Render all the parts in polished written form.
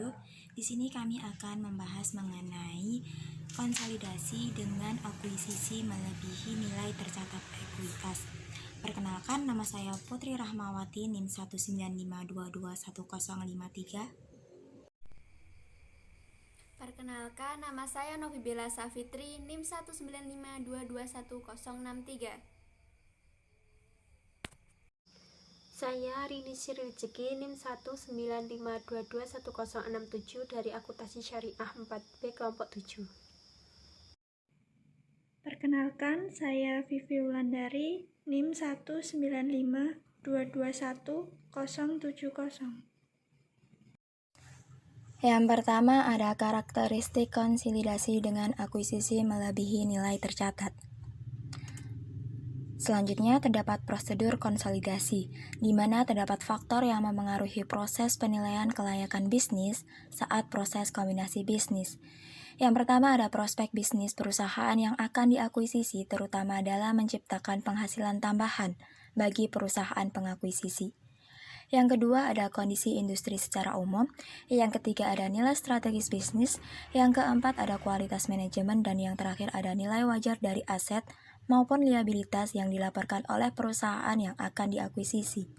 video. Di sini kami akan membahas mengenai konsolidasi dengan akuisisi melebihi nilai tercatat ekuitas. Perkenalkan, nama saya Putri Rahmawati, NIM 195221053. Perkenalkan, nama saya Novibela Safitri, NIM 195221063. Saya Rini Sirwijeki, NIM 195221067 dari Akuntansi Syariah 4B kelompok 7. Perkenalkan, saya Vivi Wulandari, NIM 195221070. Yang pertama ada karakteristik konsolidasi dengan akuisisi melebihi nilai tercatat. Selanjutnya terdapat prosedur konsolidasi, di mana terdapat faktor yang memengaruhi proses penilaian kelayakan bisnis saat proses kombinasi bisnis. Yang pertama ada prospek bisnis perusahaan yang akan diakuisisi, terutama dalam menciptakan penghasilan tambahan bagi perusahaan pengakuisisi. Yang kedua ada kondisi industri secara umum. Yang ketiga ada nilai strategis bisnis. Yang keempat ada kualitas manajemen. Dan yang terakhir ada nilai wajar dari aset maupun liabilitas yang dilaporkan oleh perusahaan yang akan diakuisisi.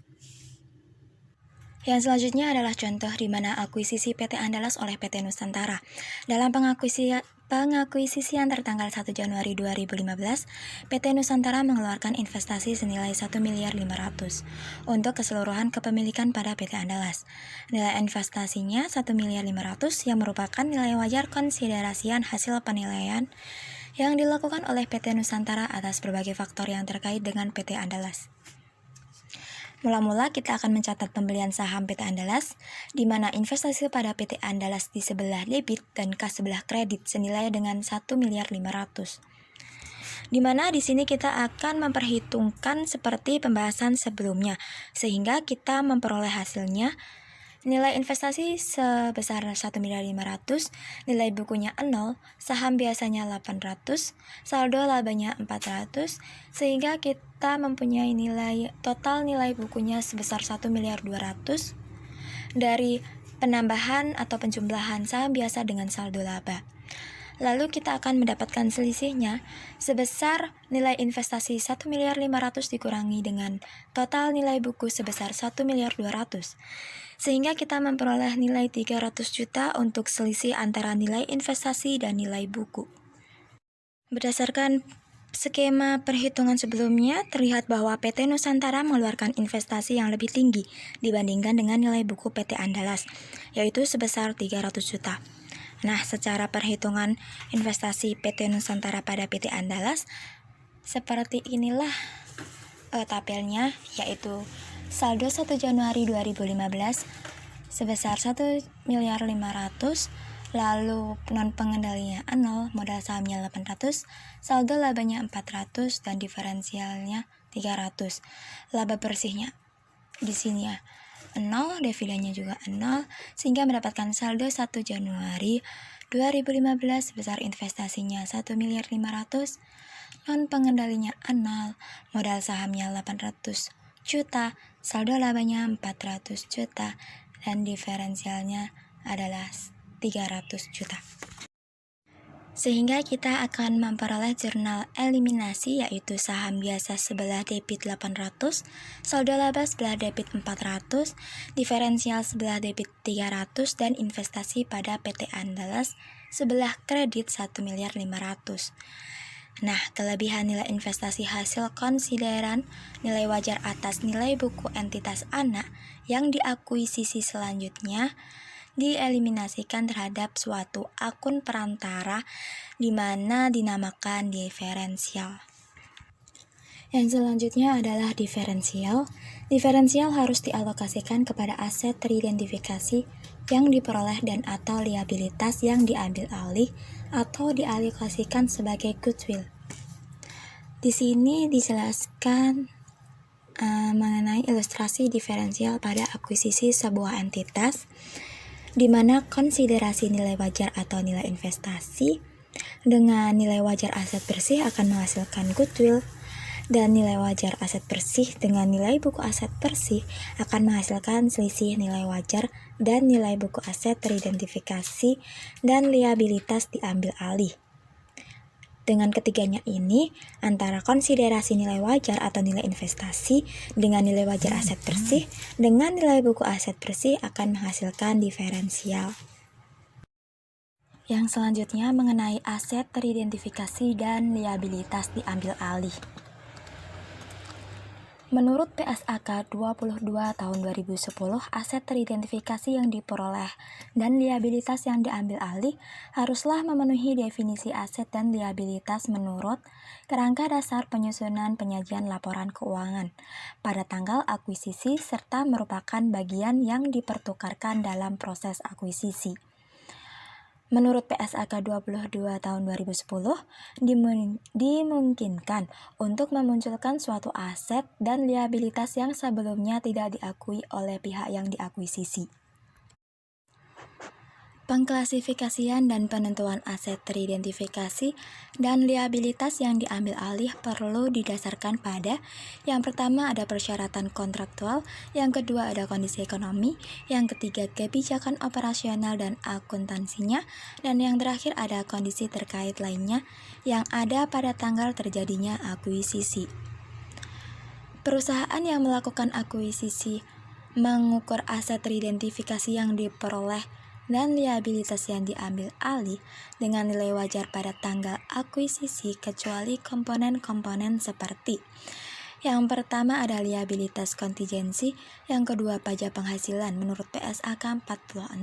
Yang selanjutnya adalah contoh di mana akuisisi PT Andalas oleh PT Nusantara. Dalam pengakuisisian tertanggal 1 Januari 2015, PT Nusantara mengeluarkan investasi senilai 1.500 miliar untuk keseluruhan kepemilikan pada PT Andalas. Nilai investasinya 1.500 miliar yang merupakan nilai wajar konsiderasian hasil penilaian yang dilakukan oleh PT Nusantara atas berbagai faktor yang terkait dengan PT Andalas. Mula-mula kita akan mencatat pembelian saham PT Andalas, di mana investasi pada PT Andalas di sebelah debit dan kas sebelah kredit senilai dengan 1.500 miliar. Di mana di sini kita akan memperhitungkan seperti pembahasan sebelumnya, sehingga kita memperoleh hasilnya. Nilai investasi sebesar 1.500 miliar, nilai bukunya 0, saham biasanya 800, saldo labanya 400, sehingga kita mempunyai total nilai bukunya sebesar 1.200 miliar dari penambahan atau penjumlahan saham biasa dengan saldo laba. Lalu kita akan mendapatkan selisihnya sebesar nilai investasi 1.500 miliar dikurangi dengan total nilai buku sebesar 1.200 miliar. Sehingga kita memperoleh nilai 300 juta untuk selisih antara nilai investasi dan nilai buku. Berdasarkan skema perhitungan sebelumnya, terlihat bahwa PT Nusantara mengeluarkan investasi yang lebih tinggi dibandingkan dengan nilai buku PT Andalas, yaitu sebesar 300 juta. Nah, secara perhitungan investasi PT Nusantara pada PT Andalas, seperti inilah tabelnya, yaitu saldo 1 Januari 2015 sebesar 1.500 miliar, lalu non pengendalinya 0, modal sahamnya 800, saldo labanya 400 dan diferensialnya 300. Laba bersihnya di sini ya 0, dividennya juga 0, sehingga mendapatkan saldo 1 Januari 2015 sebesar investasinya 1.500 miliar, non pengendalinya 0, modal sahamnya 800 juta, saldo labanya 400 juta, dan diferensialnya adalah 300 juta. Sehingga kita akan memperoleh jurnal eliminasi, yaitu saham biasa sebelah debit 800, saldo laba sebelah debit 400, diferensial sebelah debit 300, dan investasi pada PT Andalas sebelah kredit 1.500 miliar. Nah, kelebihan nilai investasi hasil konsideran nilai wajar atas nilai buku entitas anak yang diakuisisi selanjutnya dieliminasikan terhadap suatu akun perantara di mana dinamakan diferensial. Yang selanjutnya adalah diferensial. Diferensial harus dialokasikan kepada aset teridentifikasi yang diperoleh dan atau liabilitas yang diambil alih atau dialokasikan sebagai goodwill. Di sini dijelaskan mengenai ilustrasi diferensial pada akuisisi sebuah entitas, di mana konsiderasi nilai wajar atau nilai investasi dengan nilai wajar aset bersih akan menghasilkan goodwill, dan nilai wajar aset bersih dengan nilai buku aset bersih akan menghasilkan selisih nilai wajar dan nilai buku aset teridentifikasi dan liabilitas diambil alih. Dengan ketiganya ini, antara konsiderasi nilai wajar atau nilai investasi dengan nilai wajar aset bersih dengan nilai buku aset bersih akan menghasilkan diferensial. Yang selanjutnya mengenai aset teridentifikasi dan liabilitas diambil alih. Menurut PSAK 22 tahun 2010, aset teridentifikasi yang diperoleh dan liabilitas yang diambil alih haruslah memenuhi definisi aset dan liabilitas menurut kerangka dasar penyusunan penyajian laporan keuangan pada tanggal akuisisi serta merupakan bagian yang dipertukarkan dalam proses akuisisi. Menurut PSAK 22 tahun 2010, dimungkinkan untuk memunculkan suatu aset dan liabilitas yang sebelumnya tidak diakui oleh pihak yang diakuisisi. Pengklasifikasian dan penentuan aset teridentifikasi dan liabilitas yang diambil alih perlu didasarkan pada yang pertama ada persyaratan kontraktual, yang kedua ada kondisi ekonomi, yang ketiga kebijakan operasional dan akuntansinya, dan yang terakhir ada kondisi terkait lainnya yang ada pada tanggal terjadinya akuisisi. Perusahaan yang melakukan akuisisi mengukur aset teridentifikasi yang diperoleh dan liabilitas yang diambil alih dengan nilai wajar pada tanggal akuisisi kecuali komponen-komponen seperti yang pertama ada liabilitas kontingensi, yang kedua pajak penghasilan menurut PSAK 46,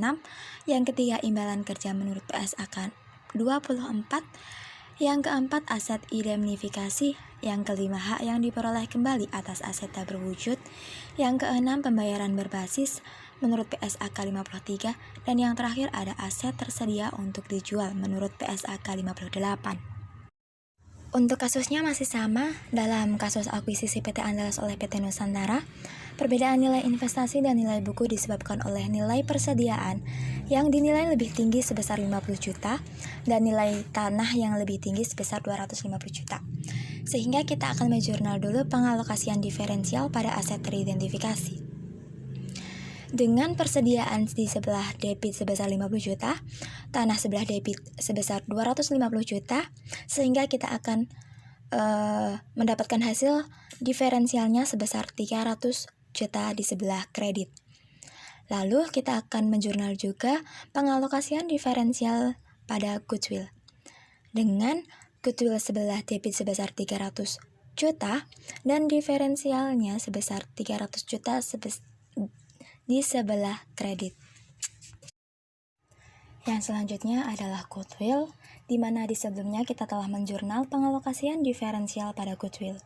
yang ketiga imbalan kerja menurut PSAK 24, yang keempat aset indemnifikasi, yang kelima hak yang diperoleh kembali atas aset tak berwujud, yang keenam pembayaran berbasis menurut PSAK 53, dan yang terakhir ada aset tersedia untuk dijual menurut PSAK 58. Untuk kasusnya masih sama, dalam kasus akuisisi PT Andalas oleh PT Nusantara, perbedaan nilai investasi dan nilai buku disebabkan oleh nilai persediaan yang dinilai lebih tinggi sebesar 50 juta dan nilai tanah yang lebih tinggi sebesar 250 juta. Sehingga kita akan menjurnal dulu pengalokasian diferensial pada aset teridentifikasi. Dengan persediaan di sebelah debit sebesar 50 juta, tanah sebelah debit sebesar 250 juta, sehingga kita akan mendapatkan hasil diferensialnya sebesar 300 juta di sebelah kredit. Lalu kita akan menjurnal juga pengalokasian diferensial pada goodwill. Dengan goodwill sebelah debit sebesar 300 juta dan diferensialnya sebesar 300 juta di sebelah kredit. Yang selanjutnya adalah goodwill, di mana di sebelumnya kita telah menjurnal pengalokasian diferensial pada goodwill.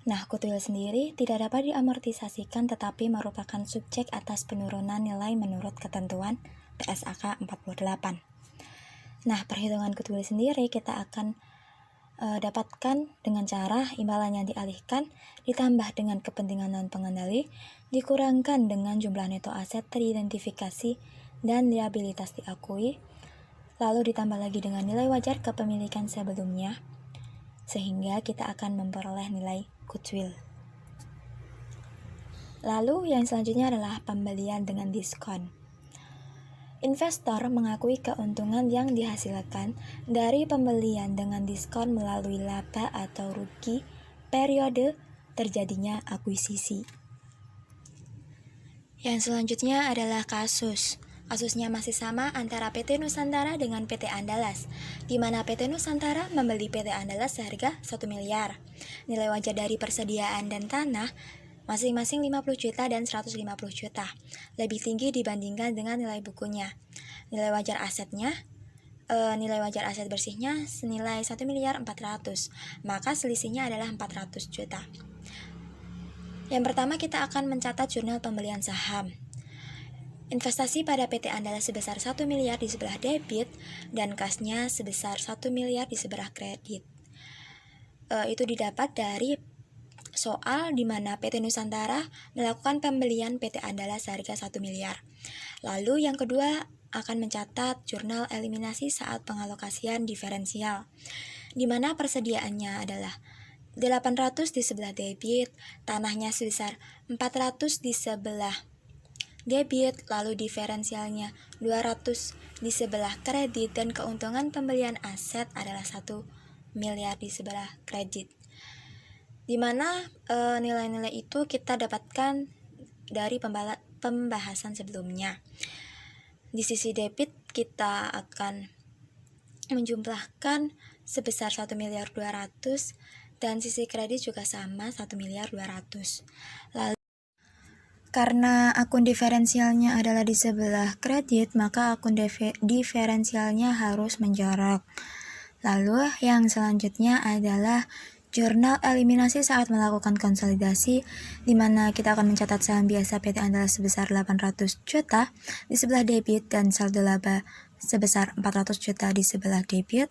Nah, goodwill sendiri tidak dapat diamortisasikan tetapi merupakan subjek atas penurunan nilai menurut ketentuan PSAK 48. Nah, perhitungan goodwill sendiri kita akan dapatkan dengan cara imbalan yang dialihkan ditambah dengan kepentingan non-pengendali dikurangkan dengan jumlah neto aset teridentifikasi dan liabilitas diakui, lalu ditambah lagi dengan nilai wajar kepemilikan sebelumnya, sehingga kita akan memperoleh nilai goodwill. Lalu yang selanjutnya adalah pembelian dengan diskon. Investor mengakui keuntungan yang dihasilkan dari pembelian dengan diskon melalui laba atau rugi periode terjadinya akuisisi. Yang selanjutnya adalah kasus. Kasusnya masih sama antara PT Nusantara dengan PT Andalas, di mana PT Nusantara membeli PT Andalas seharga 1 miliar. Nilai wajar dari persediaan dan tanah masing-masing 50 juta dan 150 juta, lebih tinggi dibandingkan dengan nilai bukunya. Nilai wajar asetnya, nilai wajar aset bersihnya senilai 1 miliar 400, maka selisihnya adalah 400 juta. Yang pertama kita akan mencatat jurnal pembelian saham. Investasi pada PT Andalas sebesar 1 miliar di sebelah debit dan kasnya sebesar 1 miliar di sebelah kredit. Itu didapat dari soal di mana PT Nusantara melakukan pembelian PT Andalas seharga 1 miliar. Lalu yang kedua akan mencatat jurnal eliminasi saat pengalokasian diferensial, di mana persediaannya adalah 800 di sebelah debit, tanahnya sebesar 400 di sebelah debit, lalu diferensialnya 200 di sebelah kredit, dan keuntungan pembelian aset adalah 1 miliar di sebelah kredit. Dimana nilai-nilai itu kita dapatkan dari pembahasan sebelumnya. Di sisi debit kita akan menjumlahkan sebesar 1 miliar 200, dan sisi kredit juga sama 1 miliar 200. Lalu karena akun diferensialnya adalah di sebelah kredit, maka akun diferensialnya harus menjorok. Lalu yang selanjutnya adalah jurnal eliminasi saat melakukan konsolidasi, di mana kita akan mencatat saham biasa PT Andalas sebesar 800 juta di sebelah debit dan saldo laba sebesar 400 juta di sebelah debit.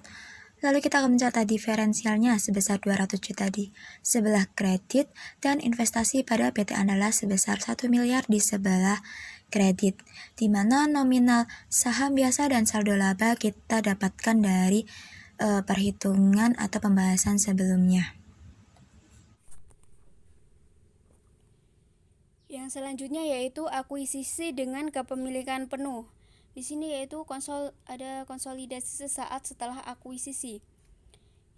Lalu kita akan mencatat diferensialnya sebesar 200 juta di sebelah kredit, dan investasi pada PT Andalas sebesar 1 miliar di sebelah kredit, di mana nominal saham biasa dan saldo laba kita dapatkan dari perhitungan atau pembahasan sebelumnya. Yang selanjutnya yaitu akuisisi dengan kepemilikan penuh. Di sini yaitu ada konsolidasi sesaat setelah akuisisi.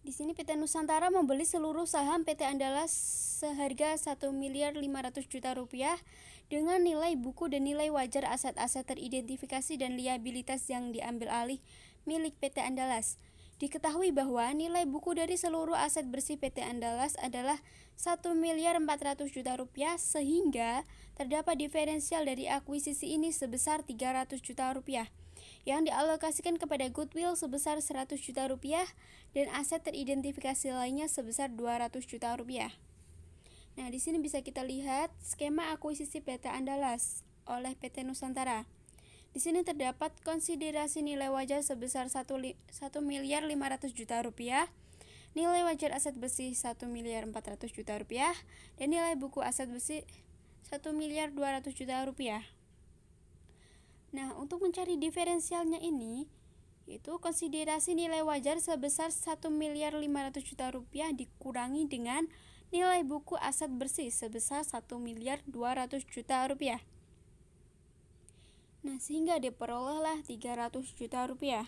Di sini PT Nusantara membeli seluruh saham PT Andalas seharga 1 miliar 500 juta rupiah dengan nilai buku dan nilai wajar aset-aset teridentifikasi dan liabilitas yang diambil alih milik PT Andalas. Diketahui bahwa nilai buku dari seluruh aset bersih PT Andalas adalah 1 miliar 400 juta rupiah, sehingga terdapat diferensial dari akuisisi ini sebesar 300 juta rupiah yang dialokasikan kepada goodwill sebesar 100 juta rupiah dan aset teridentifikasi lainnya sebesar 200 juta rupiah. Nah, di sini bisa kita lihat skema akuisisi PT Andalas oleh PT Nusantara. Di sini terdapat konsiderasi nilai wajar sebesar 1 miliar 500 juta rupiah, nilai wajar aset bersih 1 miliar 400 juta rupiah, dan nilai buku aset bersih 1 miliar 200 juta rupiah. Nah, untuk mencari diferensialnya ini, itu konsiderasi nilai wajar sebesar 1 miliar 500 juta rupiah dikurangi dengan nilai buku aset bersih sebesar 1 miliar 200 juta rupiah. Nah, sehingga diperolehlah 300 juta rupiah.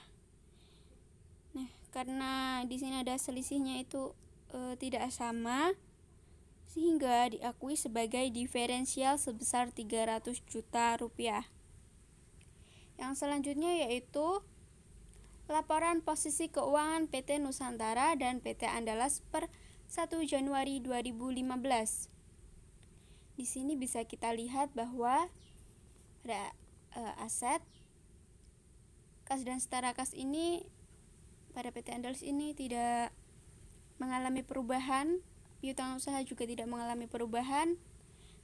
Nah, karena di sini ada selisihnya itu tidak sama, sehingga diakui sebagai diferensial sebesar 300 juta rupiah. Yang selanjutnya yaitu laporan posisi keuangan PT Nusantara dan PT Andalas per 1 Januari 2015. Di sini bisa kita lihat bahwa ada aset kas dan setara kas ini pada PT Andalas ini tidak mengalami perubahan, piutang usaha juga tidak mengalami perubahan.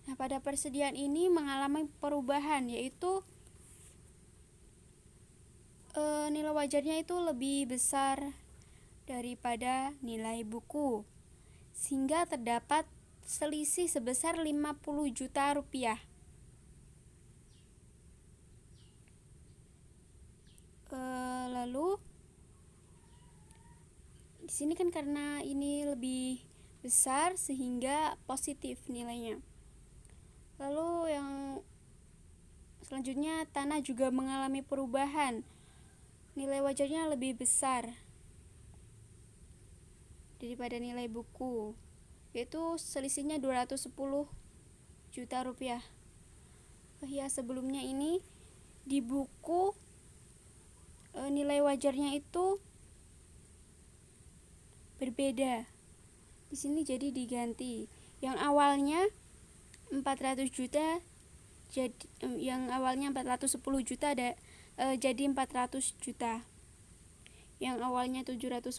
Nah, pada persediaan ini mengalami perubahan, yaitu nilai wajarnya itu lebih besar daripada nilai buku, sehingga terdapat selisih sebesar 50 juta rupiah. Lalu di sini kan karena ini lebih besar sehingga positif nilainya. Lalu yang selanjutnya tanah juga mengalami perubahan. Nilai wajarnya lebih besar daripada nilai buku, yaitu selisihnya 210 juta rupiah. Ya, sebelumnya ini di buku nilai wajarnya itu berbeda. Di sini jadi diganti. Yang awalnya 400 juta yang awalnya 410 juta jadi 400 juta. Yang awalnya 700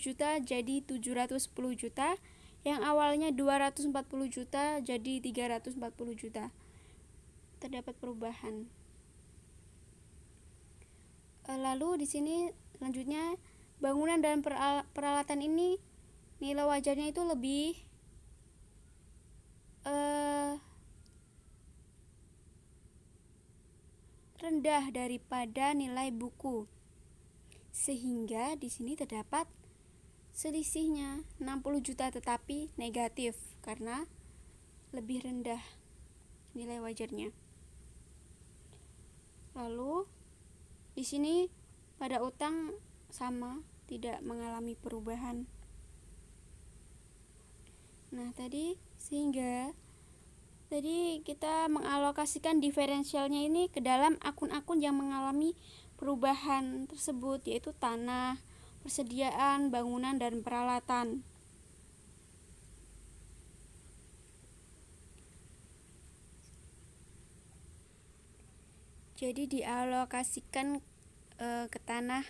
juta jadi 710 juta. Yang awalnya 240 juta jadi 340 juta. Terdapat perubahan. Lalu di sini selanjutnya bangunan dan peralatan ini nilai wajarnya itu lebih rendah daripada nilai buku, sehingga di sini terdapat selisihnya 60 juta tetapi negatif karena lebih rendah nilai wajarnya. Lalu di sini pada utang sama, tidak mengalami perubahan. Nah, sehingga tadi kita mengalokasikan diferensialnya ini ke dalam akun-akun yang mengalami perubahan tersebut, yaitu tanah, persediaan, bangunan, dan peralatan. Jadi dialokasikan ke tanah,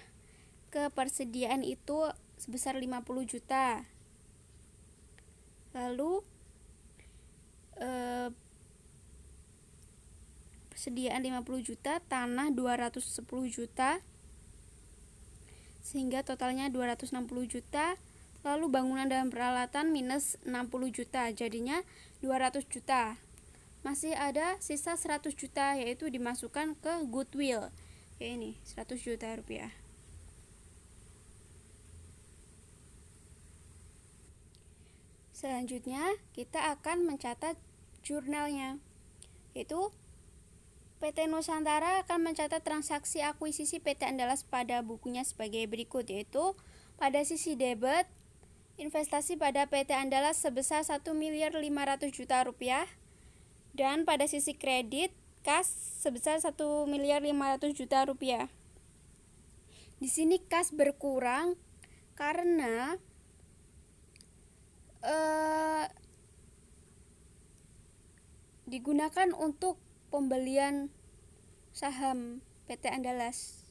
ke persediaan itu sebesar 50 juta. Lalu persediaan 50 juta, tanah 210 juta, sehingga totalnya 260 juta. Lalu bangunan dan peralatan minus 60 juta, jadinya 200 juta. Masih ada sisa 100 juta, yaitu dimasukkan ke goodwill. Ya, ini 100 juta rupiah. Selanjutnya kita akan mencatat jurnalnya, yaitu PT Nusantara akan mencatat transaksi akuisisi PT Andalas pada bukunya sebagai berikut, yaitu pada sisi debit, investasi pada PT Andalas sebesar 1.500.000.000 rupiah, dan pada sisi kredit, kas sebesar 1.500.000.000 rupiah. Di sini kas berkurang karena digunakan untuk pembelian saham PT Andalas,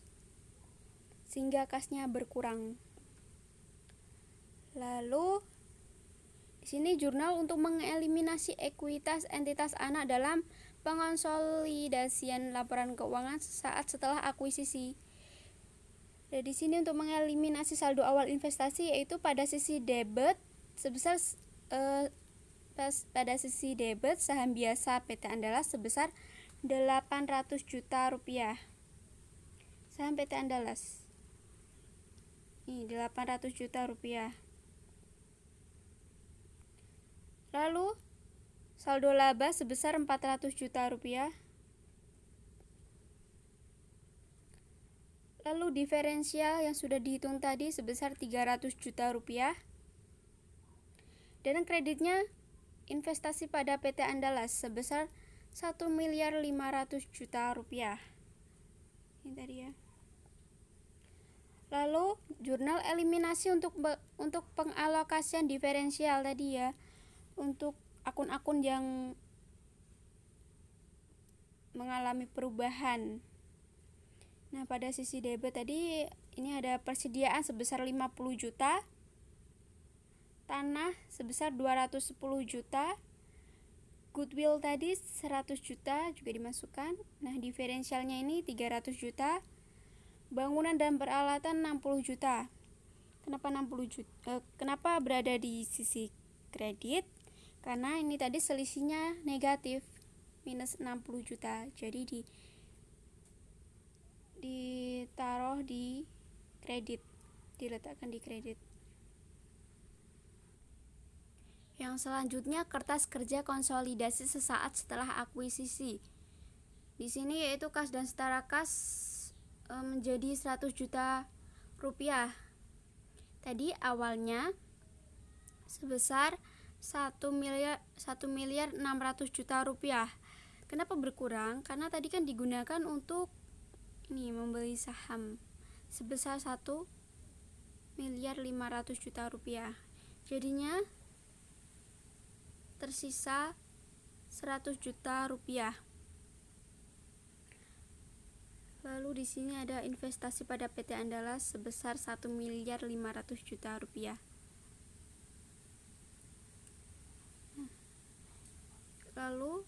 sehingga kasnya berkurang. Lalu di sini jurnal untuk mengeliminasi ekuitas entitas anak dalam pengonsolidasian laporan keuangan sesaat setelah akuisisi. Dan di sini untuk mengeliminasi saldo awal investasi, yaitu pada sisi debit sebesar pada sisi debit saham biasa PT Andalas sebesar 800 juta rupiah. Saham PT Andalas ini 800 juta rupiah. Lalu saldo laba sebesar 400 juta rupiah. Lalu diferensial yang sudah dihitung tadi sebesar 300 juta rupiah. Dan kreditnya investasi pada PT Andalas sebesar 1.500.000.000 rupiah. Ini tadi ya. Lalu jurnal eliminasi untuk pengalokasian diferensial tadi ya, untuk akun-akun yang mengalami perubahan. Nah, pada sisi debit tadi ini ada persediaan sebesar 50 juta, tanah sebesar 210 juta, goodwill tadi 100 juta juga dimasukkan. Nah, diferensialnya ini 300 juta, bangunan dan peralatan 60 juta. Kenapa 60 juta? Kenapa berada di sisi kredit? Karena ini tadi selisihnya negatif, minus 60 juta. Jadi ditaruh di kredit, diletakkan di kredit. Yang selanjutnya kertas kerja konsolidasi sesaat setelah akuisisi. Di sini yaitu kas dan setara kas menjadi 100 juta rupiah. Tadi awalnya sebesar 1.600.000.000 rupiah. Kenapa berkurang? Karena tadi kan digunakan untuk membeli saham sebesar 1.500.000.000 rupiah. Jadinya tersisa 100 juta rupiah. Lalu di sini ada investasi pada PT Andalas sebesar 1.500.000.000 rupiah. Lalu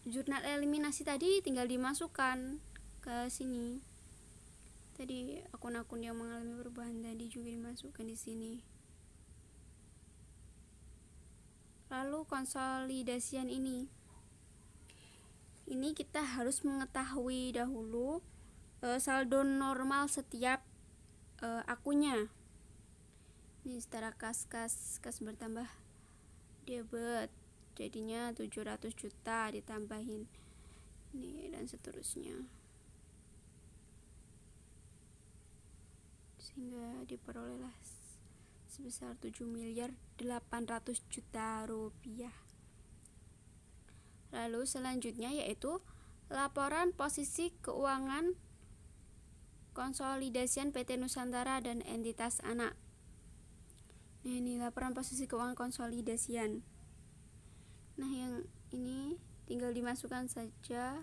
jurnal eliminasi tadi tinggal dimasukkan ke sini. Tadi akun-akun yang mengalami perubahan tadi juga dimasukkan di sini. Lalu konsolidasian ini kita harus mengetahui dahulu saldo normal setiap akunnya. Ini setara kas bertambah debit, jadinya 700 juta ditambahin ini dan seterusnya, sehingga diperolehlah sebesar 7.800.000.000 rupiah. Lalu selanjutnya yaitu laporan posisi keuangan konsolidasian PT Nusantara dan entitas anak. Nah, ini laporan posisi keuangan konsolidasian. Nah, yang ini tinggal dimasukkan saja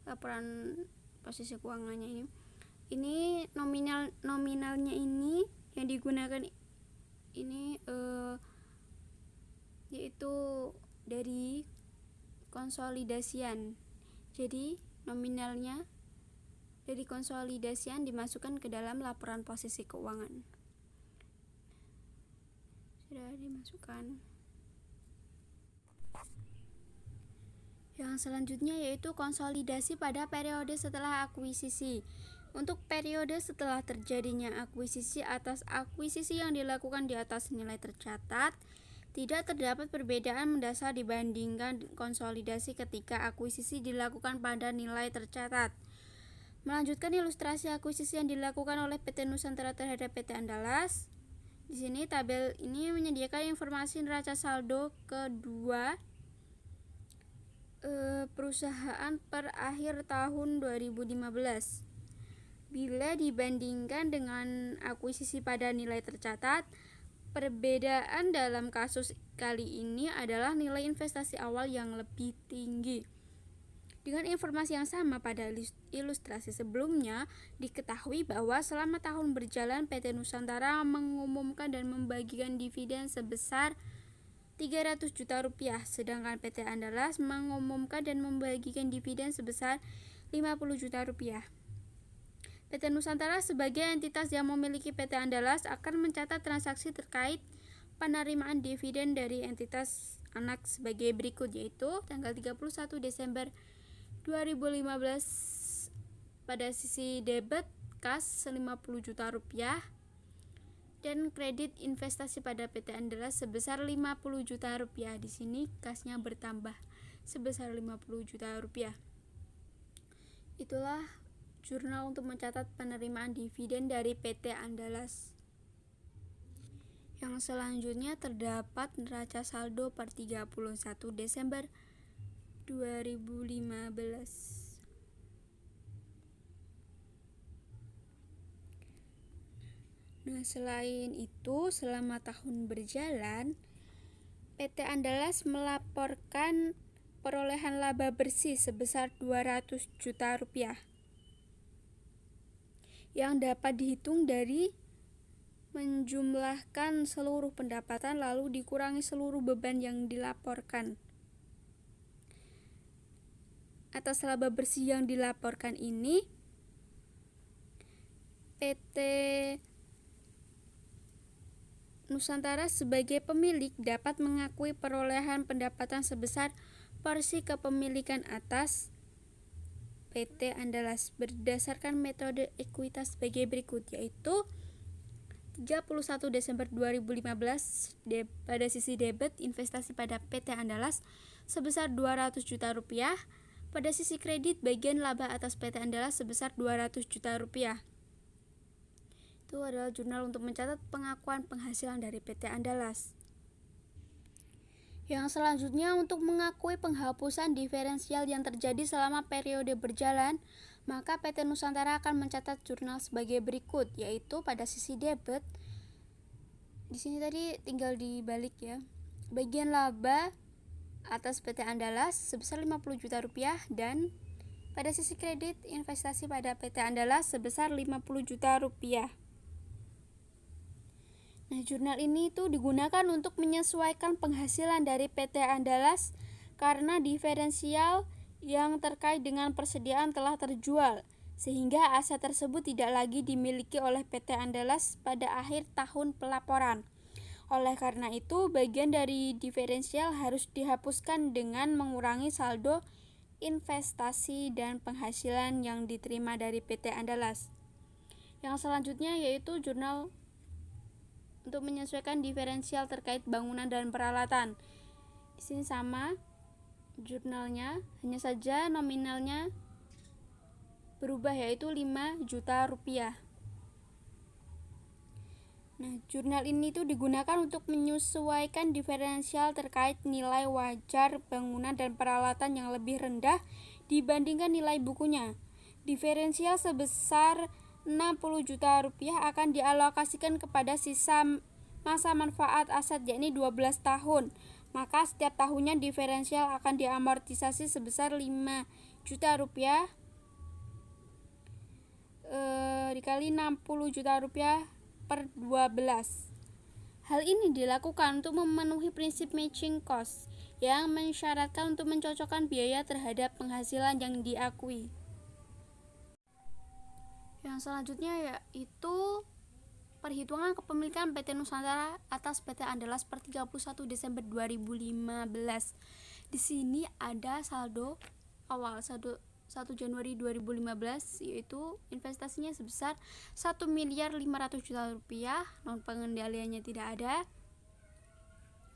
laporan posisi keuangannya ini. Ini nominalnya ini yang digunakan ini yaitu dari konsolidasian. Jadi nominalnya dari konsolidasian dimasukkan ke dalam laporan posisi keuangan. Sudah dimasukkan. Yang selanjutnya yaitu konsolidasi pada periode setelah akuisisi. Untuk periode setelah terjadinya akuisisi atas akuisisi yang dilakukan di atas nilai tercatat, tidak terdapat perbedaan mendasar dibandingkan konsolidasi ketika akuisisi dilakukan pada nilai tercatat. Melanjutkan ilustrasi akuisisi yang dilakukan oleh PT Nusantara terhadap PT Andalas. Di sini tabel ini menyediakan informasi neraca saldo kedua perusahaan per akhir tahun 2015. Bila dibandingkan dengan akuisisi pada nilai tercatat, perbedaan dalam kasus kali ini adalah nilai investasi awal yang lebih tinggi. Dengan informasi yang sama pada ilustrasi sebelumnya, diketahui bahwa selama tahun berjalan PT Nusantara mengumumkan dan membagikan dividen sebesar 300 juta rupiah, sedangkan PT Andalas mengumumkan dan membagikan dividen sebesar 50 juta rupiah. PT Nusantara sebagai entitas yang memiliki PT Andalas akan mencatat transaksi terkait penerimaan dividen dari entitas anak sebagai berikut, yaitu tanggal 31 Desember 2015 pada sisi debit kas 50 juta rupiah dan kredit investasi pada PT Andalas sebesar 50 juta rupiah. Di sini kasnya bertambah sebesar 50 juta rupiah. Itulah jurnal untuk mencatat penerimaan dividen dari PT Andalas. Yang selanjutnya terdapat neraca saldo per 31 Desember 2015. Nah, selain itu, selama tahun berjalan, PT Andalas melaporkan perolehan laba bersih sebesar 200 juta rupiah yang dapat dihitung dari menjumlahkan seluruh pendapatan lalu dikurangi seluruh beban yang dilaporkan. Atas laba bersih yang dilaporkan ini, PT Nusantara sebagai pemilik dapat mengakui perolehan pendapatan sebesar porsi kepemilikan atas PT Andalas berdasarkan metode ekuitas sebagai berikut, yaitu 31 Desember 2015 pada sisi debit investasi pada PT Andalas sebesar 200 juta rupiah, pada sisi kredit bagian laba atas PT Andalas sebesar 200 juta rupiah. Itu adalah jurnal untuk mencatat pengakuan penghasilan dari PT Andalas. Yang selanjutnya untuk mengakui penghapusan diferensial yang terjadi selama periode berjalan, maka PT Nusantara akan mencatat jurnal sebagai berikut, yaitu pada sisi debit. Di sini tadi tinggal dibalik ya. Bagian laba atas PT Andalas sebesar 50 juta rupiah dan pada sisi kredit investasi pada PT Andalas sebesar 50 juta rupiah. Nah, jurnal ini digunakan untuk menyesuaikan penghasilan dari PT Andalas karena diferensial yang terkait dengan persediaan telah terjual, sehingga aset tersebut tidak lagi dimiliki oleh PT Andalas pada akhir tahun pelaporan. Oleh karena itu, bagian dari diferensial harus dihapuskan dengan mengurangi saldo investasi dan penghasilan yang diterima dari PT Andalas. Yang selanjutnya yaitu jurnal untuk menyesuaikan diferensial terkait bangunan dan peralatan. Di sini sama jurnalnya, hanya saja nominalnya berubah yaitu 5 juta rupiah. Nah, jurnal ini tuh digunakan untuk menyesuaikan diferensial terkait nilai wajar bangunan dan peralatan yang lebih rendah dibandingkan nilai bukunya. Diferensial sebesar 60 juta rupiah akan dialokasikan kepada sisa masa manfaat aset yakni 12 tahun. Maka setiap tahunnya diferensial akan diamortisasi sebesar 5 juta rupiah dikali 60 juta rupiah per 12. Hal ini dilakukan untuk memenuhi prinsip matching cost yang mensyaratkan untuk mencocokkan biaya terhadap penghasilan yang diakui. Yang selanjutnya yaitu perhitungan kepemilikan PT Nusantara atas PT Andalas per 31 Desember 2015. Di sini ada saldo awal, saldo 1 Januari 2015, yaitu investasinya sebesar 1.500.000.000 rupiah, non pengendaliannya tidak ada,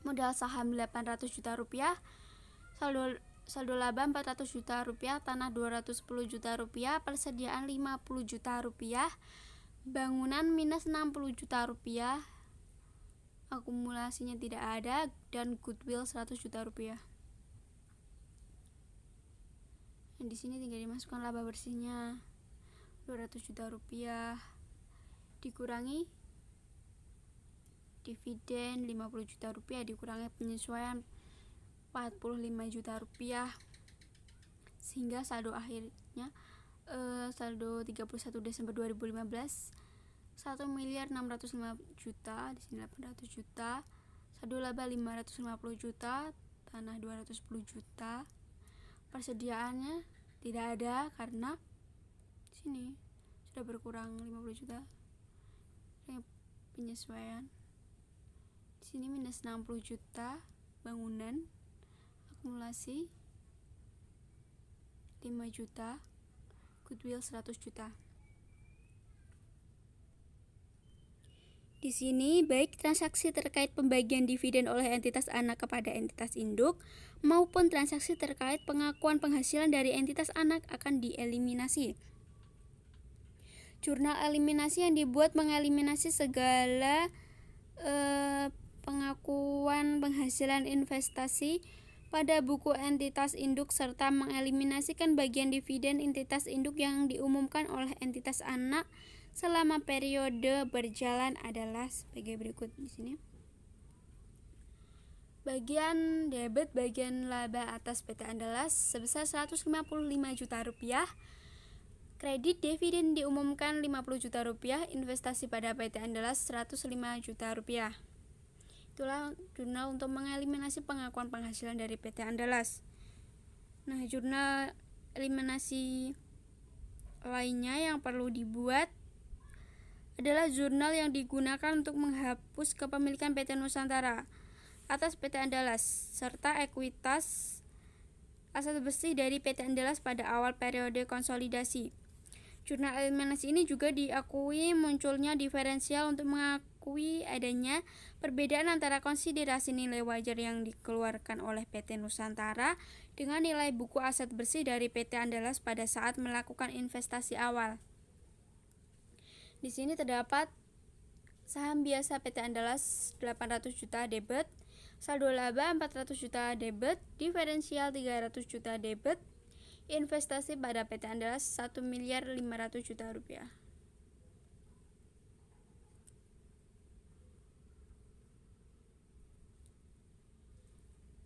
modal saham 800 juta rupiah, saldo laba 400 juta rupiah, tanah 210 juta rupiah, persediaan 50 juta rupiah, bangunan minus 60 juta rupiah, akumulasinya tidak ada, dan goodwill 100 juta rupiah. Di sini tinggal dimasukkan laba bersihnya 200 juta rupiah dikurangi dividen 50 juta rupiah dikurangi penyesuaian 45 juta rupiah, sehingga saldo akhirnya saldo 31 Desember 2015 1.605.000.000, di sini 800 juta, saldo laba 550 juta, tanah 210 juta. Persediaannya tidak ada karena di sini sudah berkurang 50 juta. Penyesuaian. Di sini minus 60 juta bangunan, akumulasi 5 juta, goodwill 100 juta. Di sini, baik transaksi terkait pembagian dividen oleh entitas anak kepada entitas induk maupun transaksi terkait pengakuan penghasilan dari entitas anak akan dieliminasi. Jurnal eliminasi yang dibuat mengeliminasi segala pengakuan penghasilan investasi pada buku entitas induk serta mengeliminasikan bagian dividen entitas induk yang diumumkan oleh entitas anak selama periode berjalan adalah sebagai berikut. Di sini bagian debit bagian laba atas PT Andalas sebesar 155 juta rupiah, kredit dividen diumumkan 50 juta rupiah, investasi pada PT Andalas 105 juta rupiah. Itulah jurnal untuk mengeliminasi pengakuan penghasilan dari PT Andalas. Nah, jurnal eliminasi lainnya yang perlu dibuat adalah jurnal yang digunakan untuk menghapus kepemilikan PT Nusantara atas PT Andalas serta ekuitas aset bersih dari PT Andalas pada awal periode konsolidasi. Jurnal eliminasi ini juga diakui munculnya diferensial untuk mengakui adanya perbedaan antara konsiderasi nilai wajar yang dikeluarkan oleh PT Nusantara dengan nilai buku aset bersih dari PT Andalas pada saat melakukan investasi awal. Di sini terdapat saham biasa PT Andalas 800 juta debit, saldo laba 400 juta debit, diferensial 300 juta debit, investasi pada PT Andalas 1.500.000.000 rupiah.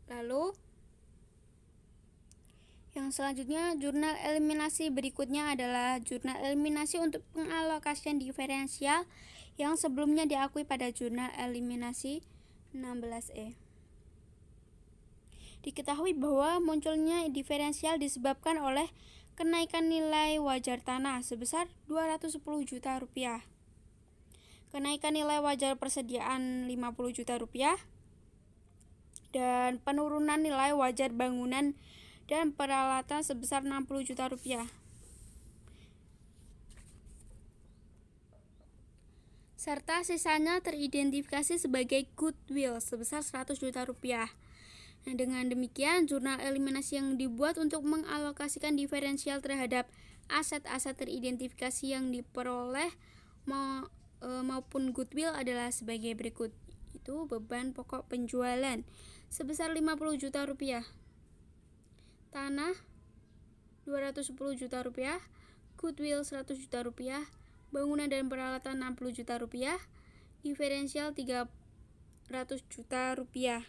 Lalu yang selanjutnya, jurnal eliminasi berikutnya adalah jurnal eliminasi untuk pengalokasian diferensial yang sebelumnya diakui pada jurnal eliminasi 16E. Diketahui bahwa munculnya diferensial disebabkan oleh kenaikan nilai wajar tanah sebesar 210 juta rupiah, kenaikan nilai wajar persediaan 50 juta rupiah, dan penurunan nilai wajar bangunan dan peralatan sebesar 60 juta rupiah. serta sisanya teridentifikasi sebagai goodwill sebesar 100 juta rupiah. Nah, dengan demikian jurnal eliminasi yang dibuat untuk mengalokasikan diferensial terhadap aset-aset teridentifikasi yang diperoleh maupun goodwill adalah sebagai berikut. Itu beban pokok penjualan sebesar 50 juta rupiah, tanah 210 juta rupiah, goodwill 100 juta rupiah, bangunan dan peralatan 60 juta rupiah, diferensial 300 juta rupiah.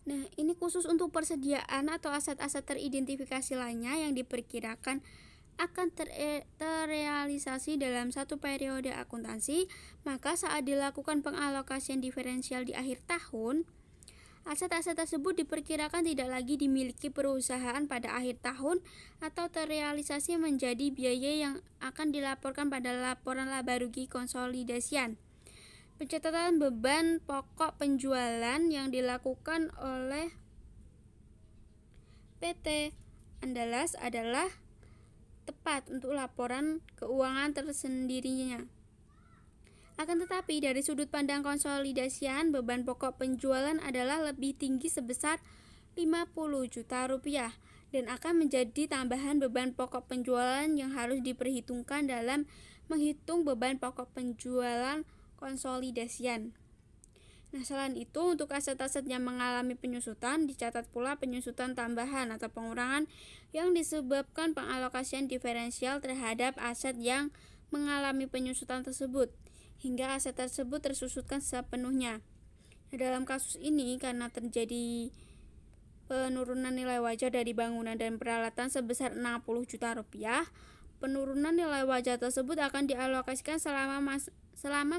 Nah, ini khusus untuk persediaan atau aset-aset teridentifikasi lainnya yang diperkirakan akan terrealisasi dalam satu periode akuntansi. Maka saat dilakukan pengalokasian diferensial di akhir tahun, aset-aset tersebut diperkirakan tidak lagi dimiliki perusahaan pada akhir tahun atau terrealisasi menjadi biaya yang akan dilaporkan pada laporan laba rugi konsolidasian. Pencatatan beban pokok penjualan yang dilakukan oleh PT Andalas adalah tepat untuk laporan keuangan tersendirinya. Akan tetapi dari sudut pandang konsolidasian, beban pokok penjualan adalah lebih tinggi sebesar 50 juta rupiah dan akan menjadi tambahan beban pokok penjualan yang harus diperhitungkan dalam menghitung beban pokok penjualan konsolidasian. Nah, selain itu untuk aset-aset yang mengalami penyusutan dicatat pula penyusutan tambahan atau pengurangan yang disebabkan pengalokasian diferensial terhadap aset yang mengalami penyusutan tersebut hingga aset tersebut tersusutkan sepenuhnya. Nah, dalam kasus ini karena terjadi penurunan nilai wajar dari bangunan dan peralatan sebesar 60 juta rupiah, penurunan nilai wajar tersebut akan dialokasikan selama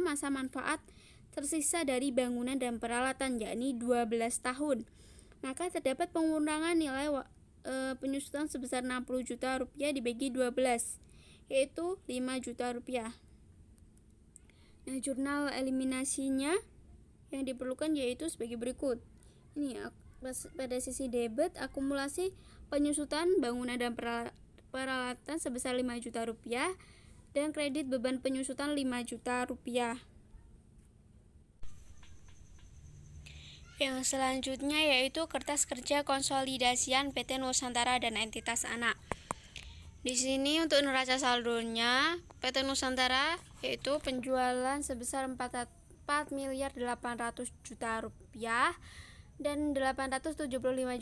masa manfaat tersisa dari bangunan dan peralatan, yakni 12 tahun. Maka terdapat pengurangan nilai penyusutan sebesar 60 juta rupiah dibagi 12, yaitu 5 juta rupiah. Nah, jurnal eliminasinya yang diperlukan yaitu sebagai berikut. Ini pada sisi debit, akumulasi penyusutan bangunan dan peralatan sebesar 5 juta rupiah dan kredit beban penyusutan 5 juta rupiah. Yang selanjutnya yaitu kertas kerja konsolidasian PT Nusantara dan entitas anak. Di sini untuk neraca saldonya PT Nusantara yaitu penjualan sebesar 4 miliar 800 juta rupiah dan 875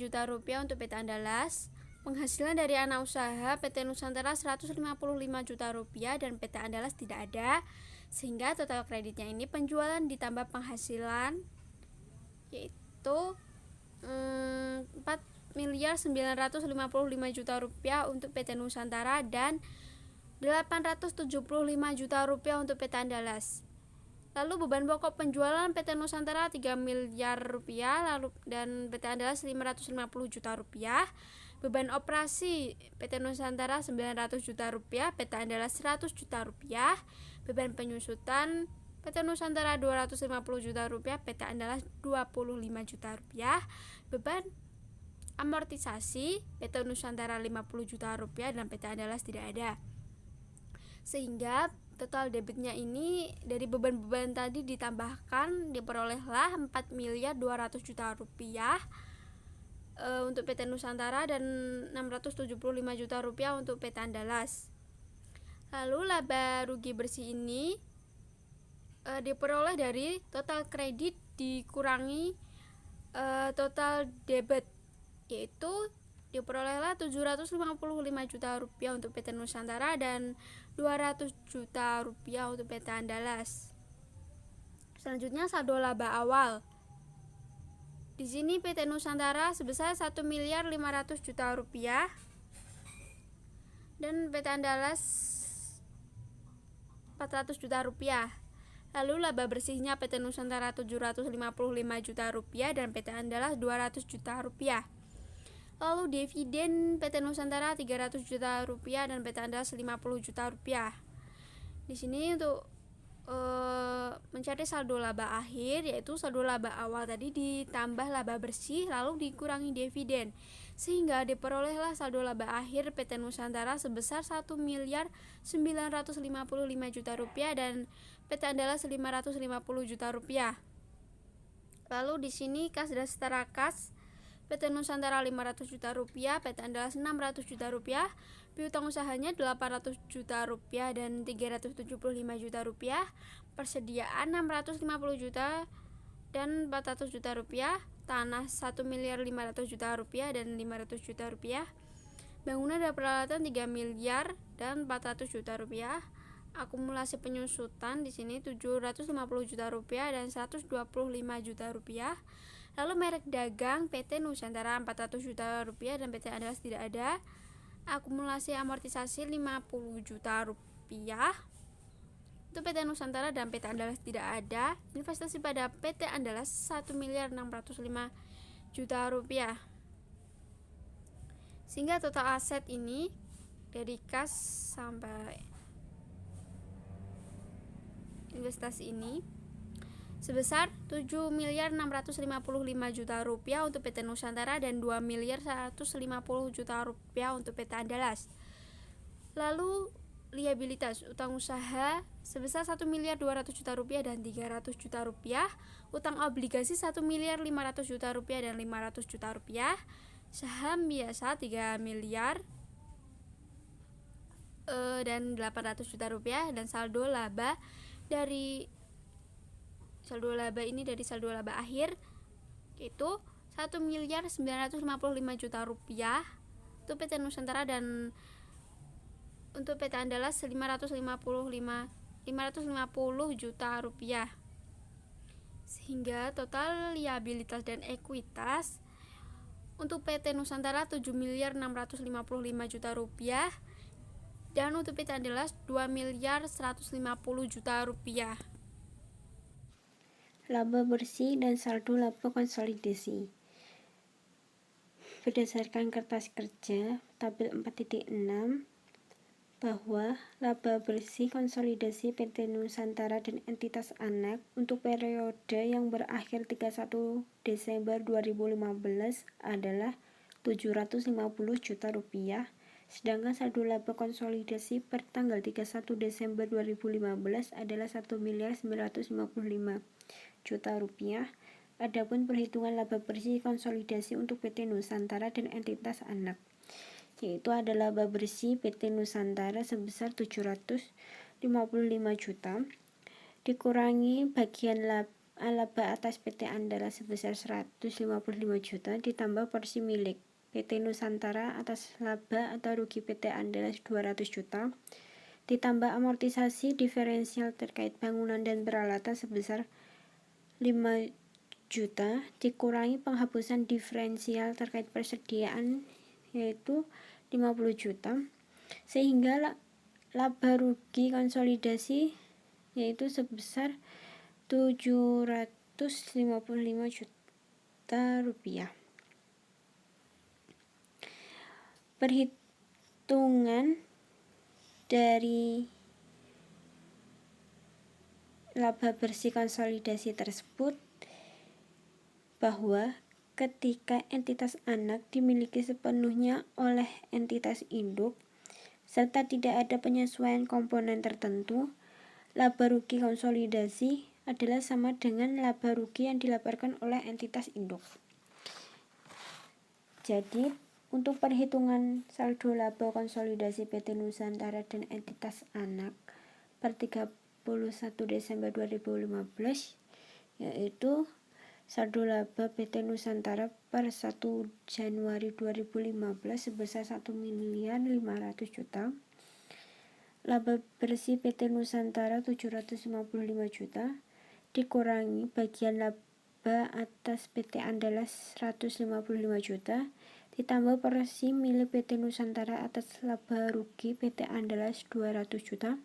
juta rupiah untuk PT Andalas. Penghasilan dari anak usaha PT Nusantara 155 juta rupiah dan PT Andalas tidak ada, sehingga total kreditnya ini penjualan ditambah penghasilan yaitu 4 miliar 955 juta rupiah untuk PT Nusantara dan 875 juta rupiah untuk PT Andalas. Lalu beban pokok penjualan PT Nusantara 3 miliar rupiah dan PT Andalas 550 juta rupiah. Beban operasi PT Nusantara 900 juta rupiah, PT Andalas 100 juta rupiah. Beban penyusutan PT Nusantara 250 juta rupiah, PT Andalas 25 juta rupiah. Beban amortisasi PT Nusantara 50 juta rupiah dan PT Andalas tidak ada. Sehingga total debitnya ini dari beban-beban tadi ditambahkan diperolehlah 4 miliar 200 juta rupiah untuk PT Nusantara dan 675 juta rupiah untuk PT Andalas. Lalu laba rugi bersih ini diperoleh dari total kredit dikurangi total debit, yaitu diperolehlah 755 juta rupiah untuk PT Nusantara dan 200 juta rupiah untuk PT Andalas. Selanjutnya saldo laba awal. Di sini PT Nusantara sebesar 1 miliar 500 juta rupiah dan PT Andalas 400 juta rupiah. Lalu laba bersihnya PT Nusantara 755 juta rupiah dan PT Andalas 200 juta rupiah. Lalu dividen PT Nusantara 300 juta rupiah dan PT Andalas 50 juta rupiah. Di sini untuk mencari saldo laba akhir, yaitu saldo laba awal tadi ditambah laba bersih lalu dikurangi dividen, sehingga diperolehlah saldo laba akhir PT Nusantara sebesar 1.955 juta rupiah dan PT Andalas 550 juta rupiah. Lalu di sini kas dan setara kas, PT Nusantara 500 juta rupiah, PT Andalas 600 juta rupiah, piutang usahanya 800 juta rupiah dan 375 juta rupiah, persediaan 650 juta dan 400 juta rupiah, tanah 1.500.000 juta rupiah dan 500 juta rupiah, bangunan dan peralatan 3 miliar dan 400 juta rupiah, akumulasi penyusutan di sini 750 juta rupiah dan 125 juta rupiah. Lalu merek dagang PT Nusantara 400 juta rupiah dan PT Andalas tidak ada. Akumulasi amortisasi 50 juta rupiah. Untuk PT Nusantara dan PT Andalas tidak ada. Investasi pada PT Andalas 1.605 juta rupiah. Sehingga total aset ini dari kas sampai investasi ini sebesar 7.655 juta rupiah untuk PT Nusantara dan 2.150 juta rupiah untuk PT Andalas. Lalu liabilitas utang usaha sebesar 1.200 juta rupiah dan 300 juta rupiah, utang obligasi 1.500 juta rupiah dan 500 juta rupiah, saham biasa 3 miliar dan 800 juta rupiah, dan saldo laba ini dari saldo laba akhir yaitu 1.955 juta rupiah untuk PT Nusantara dan untuk PT Andalas 550 juta rupiah. Sehingga total liabilitas dan ekuitas untuk PT Nusantara 7.655 juta rupiah dan untuk PT Andalas 2.150 juta rupiah. Laba bersih dan saldo laba konsolidasi. Berdasarkan kertas kerja tabel 4.6 bahwa laba bersih konsolidasi PT Nusantara dan entitas anak untuk periode yang berakhir 31 Desember 2015 adalah 750 juta rupiah, sedangkan saldo laba konsolidasi per tanggal 31 Desember 2015 adalah 1.955 juta rupiah. Adapun perhitungan laba bersih konsolidasi untuk PT Nusantara dan entitas anak, yaitu adalah laba bersih PT Nusantara sebesar 755 juta dikurangi bagian laba atas PT Andalas sebesar 155 juta ditambah porsi milik PT Nusantara atas laba atau rugi PT Andalas 200 juta ditambah amortisasi diferensial terkait bangunan dan peralatan sebesar 5 juta dikurangi penghapusan diferensial terkait persediaan yaitu 50 juta, sehingga laba rugi konsolidasi yaitu sebesar 755 juta rupiah. Perhitungan dari laba bersih konsolidasi tersebut bahwa ketika entitas anak dimiliki sepenuhnya oleh entitas induk serta tidak ada penyesuaian komponen tertentu, laba rugi konsolidasi adalah sama dengan laba rugi yang dilaporkan oleh entitas induk. Jadi, untuk perhitungan saldo laba konsolidasi PT Nusantara dan entitas anak per 31 Desember 2015 yaitu saldo laba PT Nusantara per 1 Januari 2015 sebesar 1.500.000 juta. Laba bersih PT Nusantara 755 juta dikurangi bagian laba atas PT Andalas 155 juta ditambah porsi milik PT Nusantara atas laba rugi PT Andalas 200 juta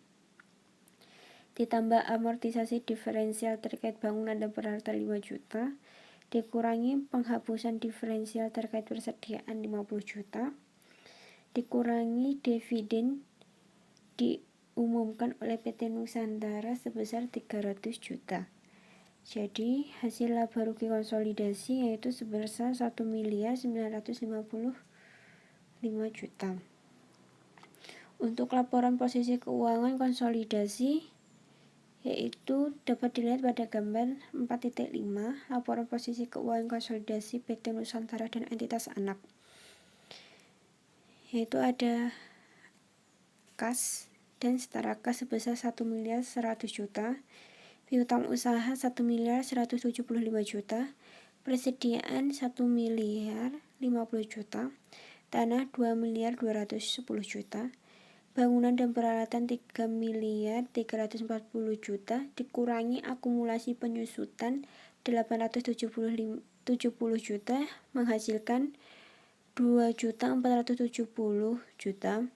ditambah amortisasi diferensial terkait bangunan dan peralatan 5 juta, dikurangi penghapusan diferensial terkait persediaan 50 juta, dikurangi dividen diumumkan oleh PT Nusantara sebesar 300 juta. Jadi hasil laba rugi konsolidasi yaitu sebesar 1.955 juta. Untuk laporan posisi keuangan konsolidasi yaitu dapat dilihat pada gambar 4.5 laporan posisi keuangan konsolidasi PT Nusantara dan entitas anak, yaitu ada kas dan setara kas sebesar 1.100 juta, piutang usaha 1.175 juta, persediaan 1.050 juta, tanah 2.210 juta, bangunan dan peralatan 3.340 juta, dikurangi akumulasi penyusutan 870 juta, menghasilkan 2.470 juta.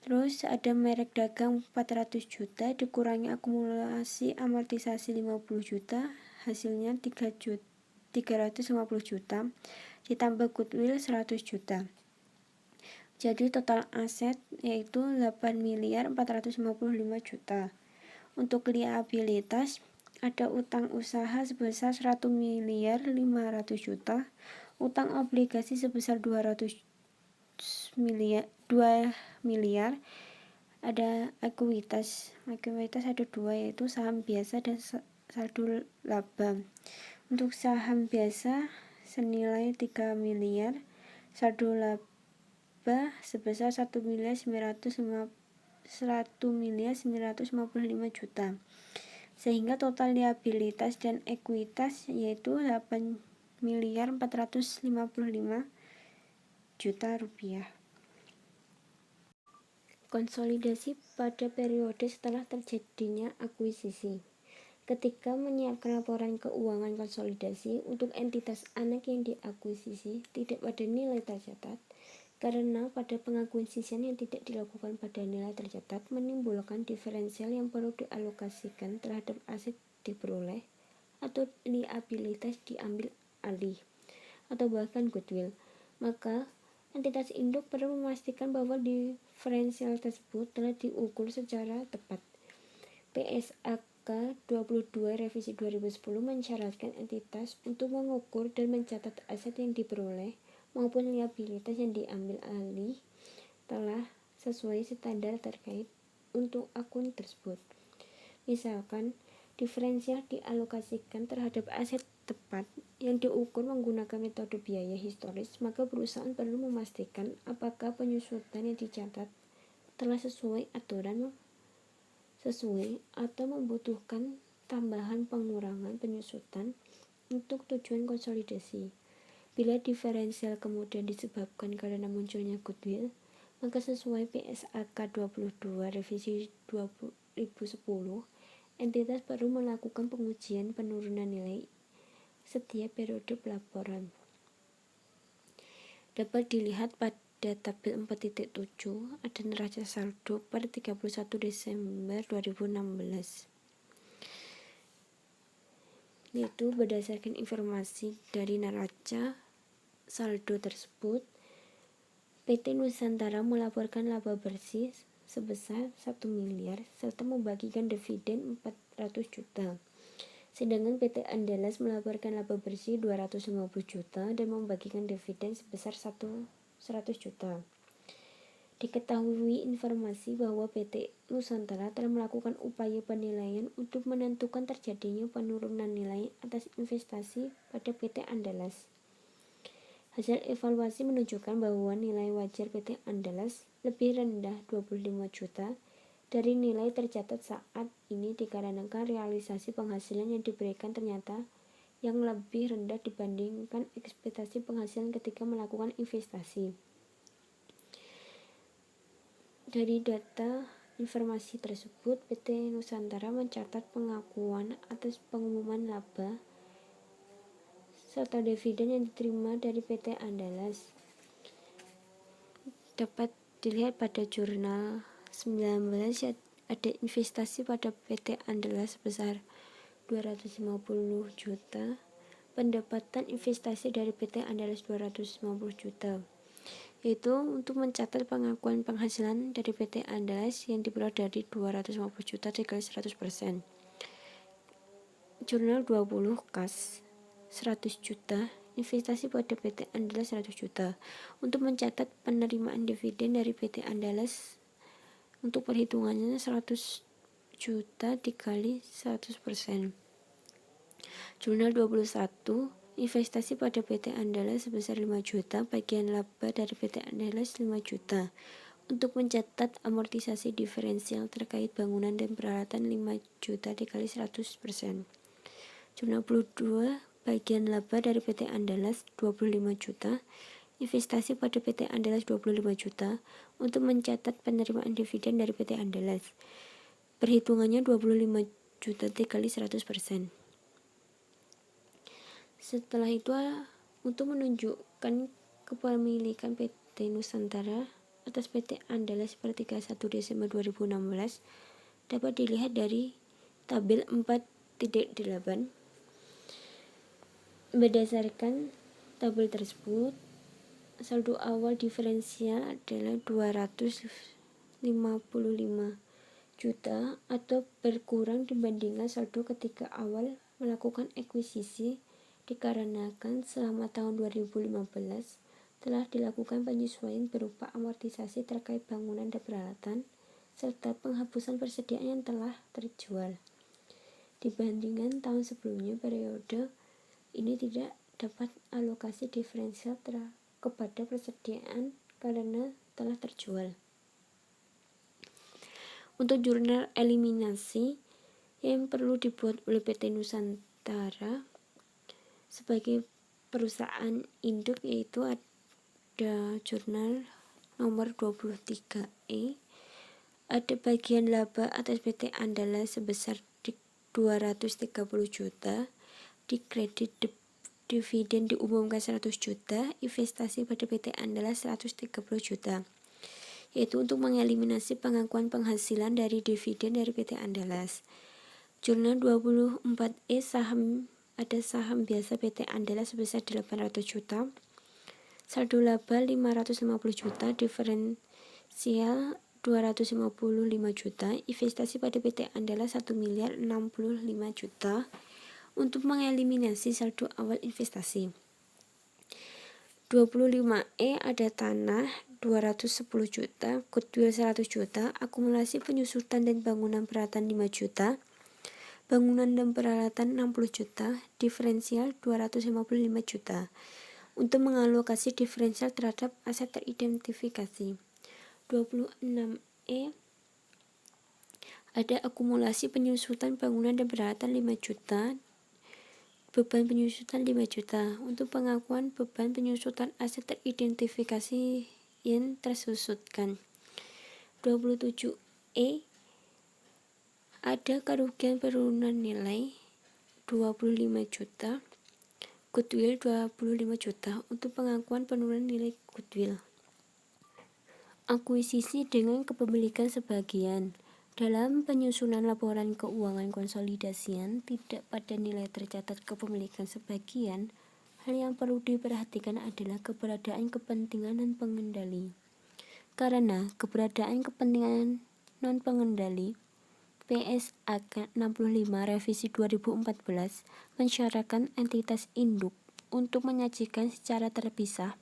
Terus ada merek dagang 400 juta, dikurangi akumulasi amortisasi 50 juta, hasilnya 350 juta, ditambah goodwill 100 juta. Jadi total aset yaitu 8.455 juta. Untuk liabilitas ada utang usaha sebesar 1.500 juta, utang obligasi sebesar 2 miliar, ada ekuitas ada dua yaitu saham biasa dan saldo laba. Untuk saham biasa senilai 3 miliar, saldo laba sebesar 1.955 juta, sehingga total liabilitas dan ekuitas yaitu 8.455 juta rupiah. Konsolidasi pada periode setelah terjadinya akuisisi. Ketika menyiapkan laporan keuangan konsolidasi untuk entitas anak yang diakuisisi tidak pada nilai tercatat, karena pada pengakuisisian yang tidak dilakukan pada nilai tercatat menimbulkan diferensial yang perlu dialokasikan terhadap aset diperoleh atau liabilitas diambil alih atau bahkan goodwill, maka entitas induk perlu memastikan bahwa diferensial tersebut telah diukur secara tepat. PSAK 22 revisi 2010 mensyaratkan entitas untuk mengukur dan mencatat aset yang diperoleh maupun liabilitas yang diambil alih telah sesuai standar terkait untuk akun tersebut. Misalkan, diferensial dialokasikan terhadap aset tepat yang diukur menggunakan metode biaya historis, maka perusahaan perlu memastikan apakah penyusutan yang dicatat telah sesuai aturan atau membutuhkan tambahan pengurangan penyusutan untuk tujuan konsolidasi. Bila diferensial kemudian disebabkan karena munculnya goodwill, maka sesuai PSAK 22 revisi 2010, entitas perlu melakukan pengujian penurunan nilai setiap periode pelaporan. Dapat dilihat pada tabel 4.7 ada neraca saldo per 31 Desember 2016. Yaitu berdasarkan informasi dari neraca saldo tersebut, PT Nusantara melaporkan laba bersih sebesar 1 miliar serta membagikan dividen 400 juta. Sedangkan PT Andalas melaporkan laba bersih 250 juta dan membagikan dividen sebesar 100 juta. Diketahui informasi bahwa PT Nusantara telah melakukan upaya penilaian untuk menentukan terjadinya penurunan nilai atas investasi pada PT Andalas. Hasil evaluasi menunjukkan bahwa nilai wajar PT Andalas lebih rendah 25 juta dari nilai tercatat saat ini dikarenakan realisasi penghasilan yang diberikan ternyata yang lebih rendah dibandingkan ekspektasi penghasilan ketika melakukan investasi. Dari data informasi tersebut, PT Nusantara mencatat pengakuan atas pengumuman laba serta dividen yang diterima dari PT Andalas. Dapat dilihat pada jurnal 19 ada investasi pada PT Andalas sebesar 250 juta, pendapatan investasi dari PT Andalas 250 juta. yaitu untuk mencatat pengakuan penghasilan dari PT Andalas yang diperoleh dari 250 juta dikali 100%. Jurnal 20 kas 100 juta, investasi pada PT Andalas 100 juta. Untuk mencatat penerimaan dividen dari PT Andalas untuk perhitungannya 100 juta dikali 100%. Jurnal 21, investasi pada PT Andalas sebesar 5 juta, bagian laba dari PT Andalas 5 juta. Untuk mencatat amortisasi diferensial terkait bangunan dan peralatan 5 juta dikali 100%. Jurnal 22, bagian laba dari PT Andalas 25 juta, investasi pada PT Andalas 25 juta. Untuk mencatat penerimaan dividen dari PT Andalas, perhitungannya 25 juta dikali 100%. Setelah itu, untuk menunjukkan kepemilikan PT Nusantara atas PT Andalas per 31 Desember 2016 dapat dilihat dari tabel 4.8. Berdasarkan tabel tersebut, saldo awal diferensial adalah 255 juta atau berkurang dibandingkan saldo ketika awal melakukan ekuisisi, dikarenakan selama tahun 2015 telah dilakukan penyesuaian berupa amortisasi terkait bangunan dan peralatan serta penghapusan persediaan yang telah terjual. Dibandingkan tahun sebelumnya, periode ini tidak dapat alokasi diferensial kepada persediaan karena telah terjual. Untuk jurnal eliminasi yang perlu dibuat oleh PT Nusantara sebagai perusahaan induk, yaitu ada jurnal nomor 23E, ada bagian laba atas PT Andalas sebesar 230 juta, di kredit dividen diumumkan 100 juta, investasi pada PT Andalas 130 juta, yaitu untuk mengeliminasi pengakuan penghasilan dari dividen dari PT Andalas. Jurnal 24E, ada saham biasa PT Andalas sebesar 800 juta, saldo laba 550 juta, diferensial 255 juta, investasi pada PT Andalas 1.065 juta, untuk mengeliminasi saldo awal investasi. 25E, ada tanah 210 juta, goodwill 100 juta, akumulasi penyusutan dan bangunan peralatan 5 juta, bangunan dan peralatan 60 juta, diferensial 255 juta. Untuk mengalokasi diferensial terhadap aset teridentifikasi. 26E, ada akumulasi penyusutan bangunan dan peralatan 5 juta, beban penyusutan 5 juta. Untuk pengakuan beban penyusutan aset teridentifikasi yang tersusutkan. 27E, ada kerugian penurunan nilai 25 juta, goodwill 25 juta. Untuk pengakuan penurunan nilai goodwill. Akuisisi dengan kepemilikan sebagian. Dalam penyusunan laporan keuangan konsolidasian, tidak pada nilai tercatat kepemilikan sebagian. Hal yang perlu diperhatikan adalah keberadaan kepentingan non pengendali. Karena keberadaan kepentingan non pengendali, PSAK 65 revisi 2014 mensyaratkan entitas induk untuk menyajikan secara terpisah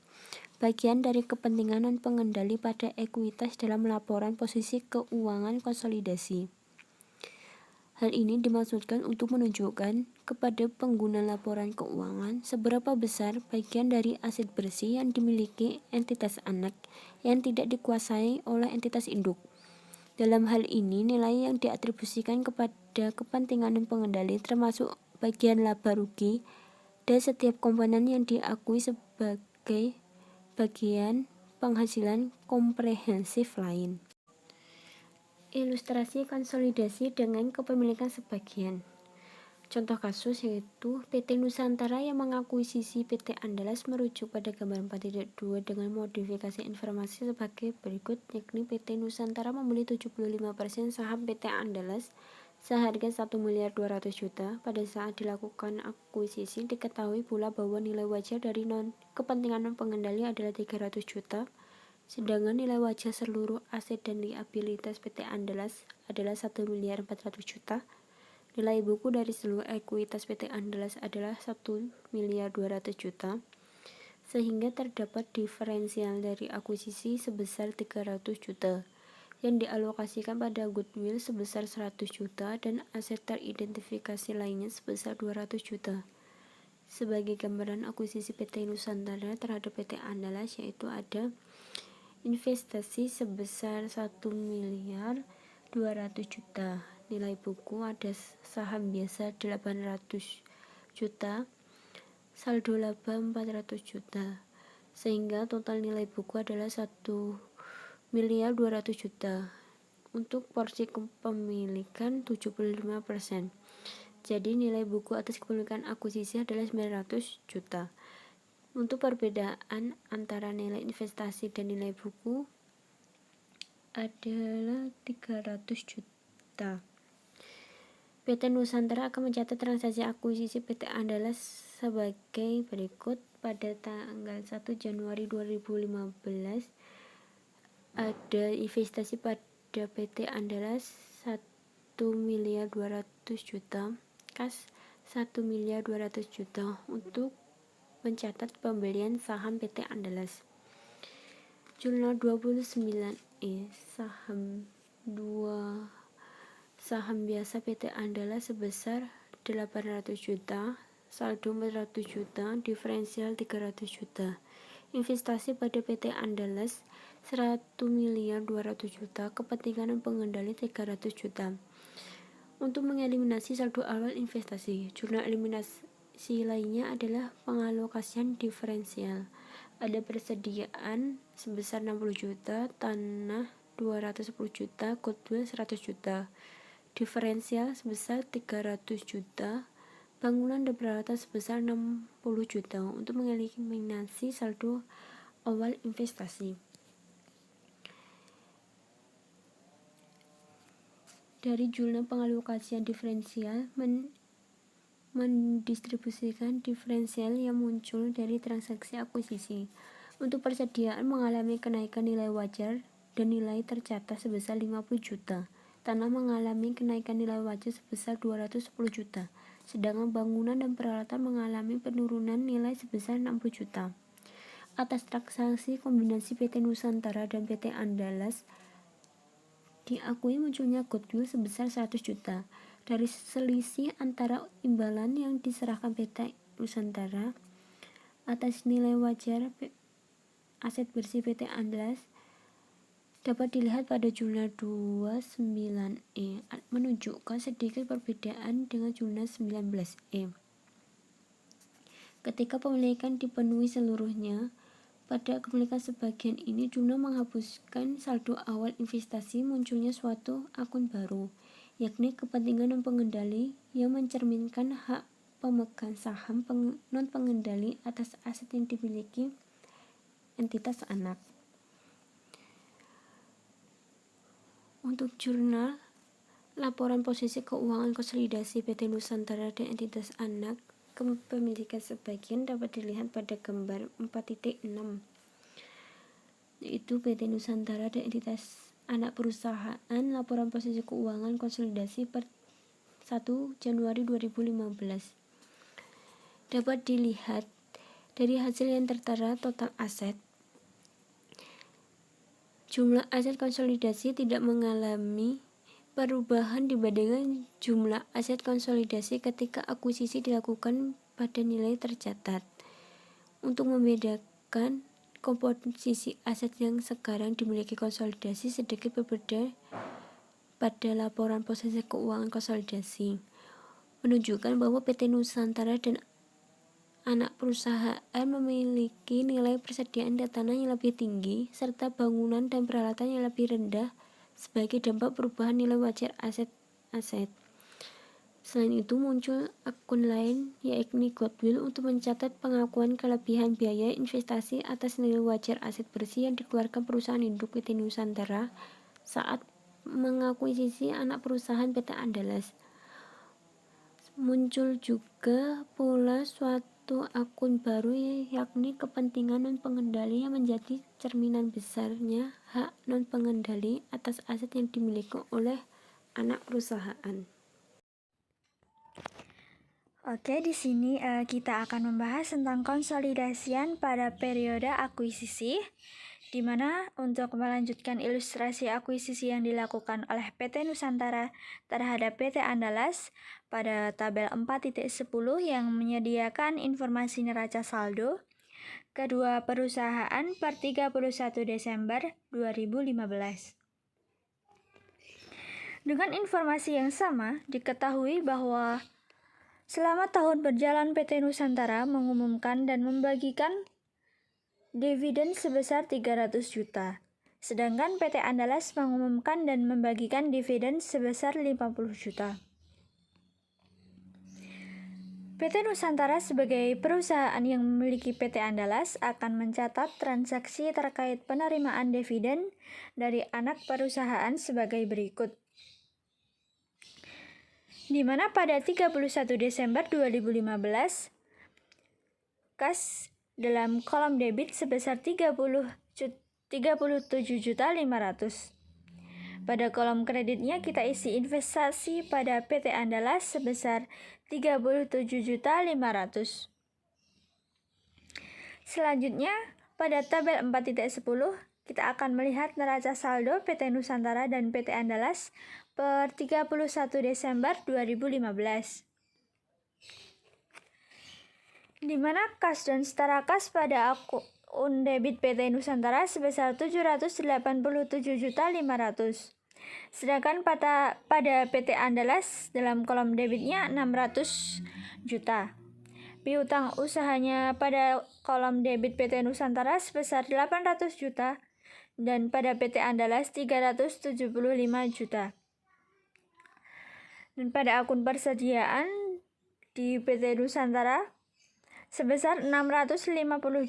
bagian dari kepentingan non pengendali pada ekuitas dalam laporan posisi keuangan konsolidasi. Hal ini dimaksudkan untuk menunjukkan kepada pengguna laporan keuangan seberapa besar bagian dari aset bersih yang dimiliki entitas anak yang tidak dikuasai oleh entitas induk. Dalam hal ini, nilai yang diatribusikan kepada kepentingan non pengendali termasuk bagian laba rugi dan setiap komponen yang diakui sebagai bagian penghasilan komprehensif lain. Ilustrasi konsolidasi dengan kepemilikan sebagian. Contoh kasus yaitu PT Nusantara yang mengakuisisi PT Andalas merujuk pada gambar 4.2 dengan modifikasi informasi sebagai berikut, yakni PT Nusantara membeli 75% saham PT Andalas seharga 1.200.000.000 juta. Pada saat dilakukan akuisisi, diketahui pula bahwa nilai wajar dari kepentingan non pengendali adalah 300 juta Sedangkan nilai wajar seluruh aset dan liabilitas PT Andalas adalah 1.400.000.000. Nilai buku dari seluruh ekuitas PT Andalas adalah 1.200.000.000, sehingga terdapat diferensial dari akuisisi sebesar 300 juta yang dialokasikan pada goodwill sebesar 100 juta dan aset teridentifikasi lainnya sebesar 200 juta. Sebagai gambaran akuisisi PT Nusantara terhadap PT Andalas, yaitu ada investasi sebesar 1.200.000.000, nilai buku ada saham biasa 800 juta, saldo laba 400 juta, sehingga total nilai buku adalah 1.200.000.000. Untuk porsi kepemilikan 75%. Jadi nilai buku atas kepemilikan akuisisi adalah 900 juta. Untuk perbedaan antara nilai investasi dan nilai buku adalah 300 juta. PT Nusantara akan mencatat transaksi akuisisi PT Andalas sebagai berikut. Pada tanggal 1 Januari 2015 ada investasi pada PT Andalas 1.200.000.000, kas 1.200.000.000 untuk mencatat pembelian saham PT Andalas. Jurnal 29E saham biasa PT Andalas sebesar 800 juta, saldo 400 juta, diferensial 300 juta. Investasi pada PT Andalas 1.200.000.000, kepentingan pengendali 300 juta. Untuk mengeliminasi saldo awal investasi, jurnal eliminasi lainnya adalah pengalokasian diferensial. Ada persediaan sebesar 60 juta, tanah 210 juta, goodwill 100 juta. Diferensial sebesar 300 juta, bangunan dan peralatan sebesar 60 juta untuk mengeliminasi saldo awal investasi. Dari jurnal pengalokasian diferensial mendistribusikan diferensial yang muncul dari transaksi akuisisi. Untuk persediaan mengalami kenaikan nilai wajar dan nilai tercatat sebesar 50 juta. Tanah mengalami kenaikan nilai wajar sebesar 210 juta, sedangkan bangunan dan peralatan mengalami penurunan nilai sebesar 60 juta. Atas transaksi kombinasi PT Nusantara dan PT Andalas, diakui munculnya goodwill sebesar 100 juta. Dari selisih antara imbalan yang diserahkan PT Nusantara atas nilai wajar aset bersih PT Andalas dapat dilihat pada jurnal 29E, menunjukkan sedikit perbedaan dengan jurnal 19E. Ketika pemilikan dipenuhi seluruhnya, pada kepemilikan sebagian ini, jurnal menghapuskan saldo awal investasi. Munculnya suatu akun baru, yakni kepentingan dan pengendali, yang mencerminkan hak pemegang saham non-pengendali atas aset yang dimiliki entitas anak. Untuk jurnal laporan posisi keuangan konsolidasi PT Nusantara dan entitas anak kepemilikan sebagian dapat dilihat pada gambar 4.6, yaitu PT Nusantara dan entitas anak perusahaan. Laporan posisi keuangan konsolidasi per 1 Januari 2015 dapat dilihat dari hasil yang tertera. Total aset, jumlah aset konsolidasi tidak mengalami perubahan dibandingkan jumlah aset konsolidasi ketika akuisisi dilakukan pada nilai tercatat. Untuk membedakan komposisi aset yang sekarang dimiliki konsolidasi sedikit berbeda pada laporan posisi keuangan konsolidasi, menunjukkan bahwa PT Nusantara dan anak perusahaan memiliki nilai persediaan tanah yang lebih tinggi serta bangunan dan peralatan yang lebih rendah sebagai dampak perubahan nilai wajar aset-aset. Selain itu, muncul akun lain, yakni goodwill, untuk mencatat pengakuan kelebihan biaya investasi atas nilai wajar aset bersih yang dikeluarkan perusahaan induk PT Nusantara saat mengakuisisi anak perusahaan PT Andalas. Muncul juga pula suatu satu akun baru, yakni kepentingan non-pengendali yang menjadi cerminan besarnya hak non-pengendali atas aset yang dimiliki oleh anak perusahaan. Oke, di sini kita akan membahas tentang konsolidasian pada periode akuisisi, di mana untuk melanjutkan ilustrasi akuisisi yang dilakukan oleh PT Nusantara terhadap PT Andalas pada tabel 4.10 yang menyediakan informasi neraca saldo kedua perusahaan per 31 Desember 2015. Dengan informasi yang sama, diketahui bahwa selama tahun berjalan PT Nusantara mengumumkan dan membagikan dividen sebesar 300 juta. Sedangkan PT Andalas mengumumkan dan membagikan dividen sebesar 50 juta. PT Nusantara sebagai perusahaan yang memiliki PT Andalas akan mencatat transaksi terkait penerimaan dividen dari anak perusahaan sebagai berikut. Di mana pada 31 Desember 2015, kas dalam kolom debit sebesar 37.500. Pada kolom kreditnya kita isi investasi pada PT Andalas sebesar 37.500. Selanjutnya, pada tabel 4.10 kita akan melihat neraca saldo PT Nusantara dan PT Andalas per 31 Desember 2015. Di mana kas dan setara kas pada akun debit PT Nusantara sebesar 787.500. Sedangkan pada PT Andalas dalam kolom debitnya 600 juta. Piutang usahanya pada kolom debit PT Nusantara sebesar 800 juta dan pada PT Andalas 375 juta. Dan pada akun persediaan di PT Nusantara sebesar 650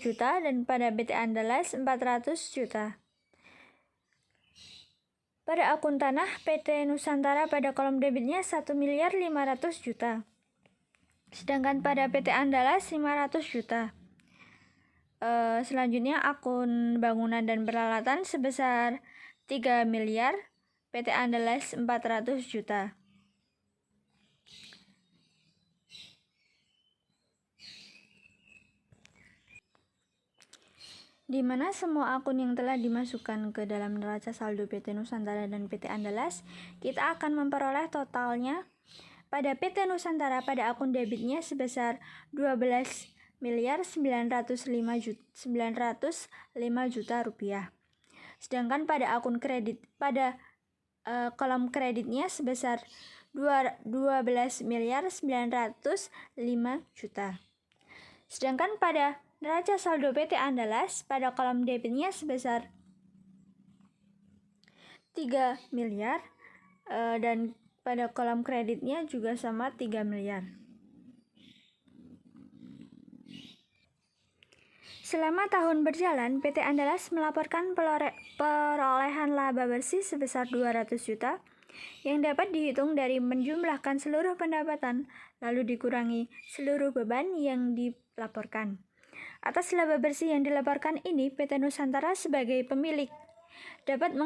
juta dan pada PT Andalas 400 juta. Pada akun tanah PT Nusantara pada kolom debitnya 1.500.000.000 juta. Sedangkan pada PT Andalas 500 juta. Selanjutnya akun bangunan dan peralatan sebesar 3 miliar, PT Andalas 400 juta. Di mana semua akun yang telah dimasukkan ke dalam neraca saldo PT Nusantara dan PT Andalas, kita akan memperoleh totalnya pada PT Nusantara pada akun debitnya sebesar 12.905 juta rupiah. Sedangkan pada akun kredit pada kolom kreditnya sebesar 12.905 juta. Sedangkan pada neraca saldo PT Andalas pada kolom debitnya sebesar 3 miliar dan pada kolom kreditnya juga sama 3 miliar. Selama tahun berjalan, PT Andalas melaporkan perolehan laba bersih sebesar 200 juta yang dapat dihitung dari menjumlahkan seluruh pendapatan lalu dikurangi seluruh beban yang dilaporkan. Atas laba bersih yang dilaporkan ini, PT Nusantara sebagai pemilik dapat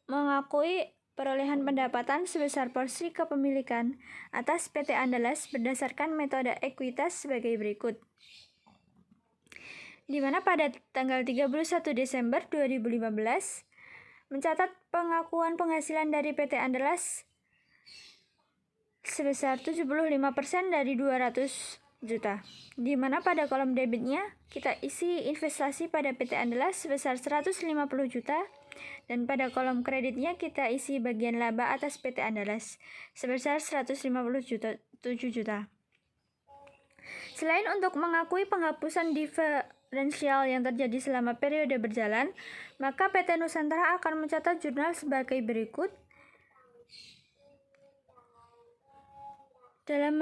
mengakui perolehan pendapatan sebesar porsi kepemilikan atas PT Andalas berdasarkan metode ekuitas sebagai berikut. Di mana pada tanggal 31 Desember 2015 mencatat pengakuan penghasilan dari PT Andalas sebesar 75% dari 200 juta. Di mana pada kolom debitnya kita isi investasi pada PT Andalas sebesar 150 juta dan pada kolom kreditnya kita isi bagian laba atas PT Andalas sebesar 157 juta. Selain untuk mengakui penghapusan diferensial yang terjadi selama periode berjalan, maka PT Nusantara akan mencatat jurnal sebagai berikut. Dalam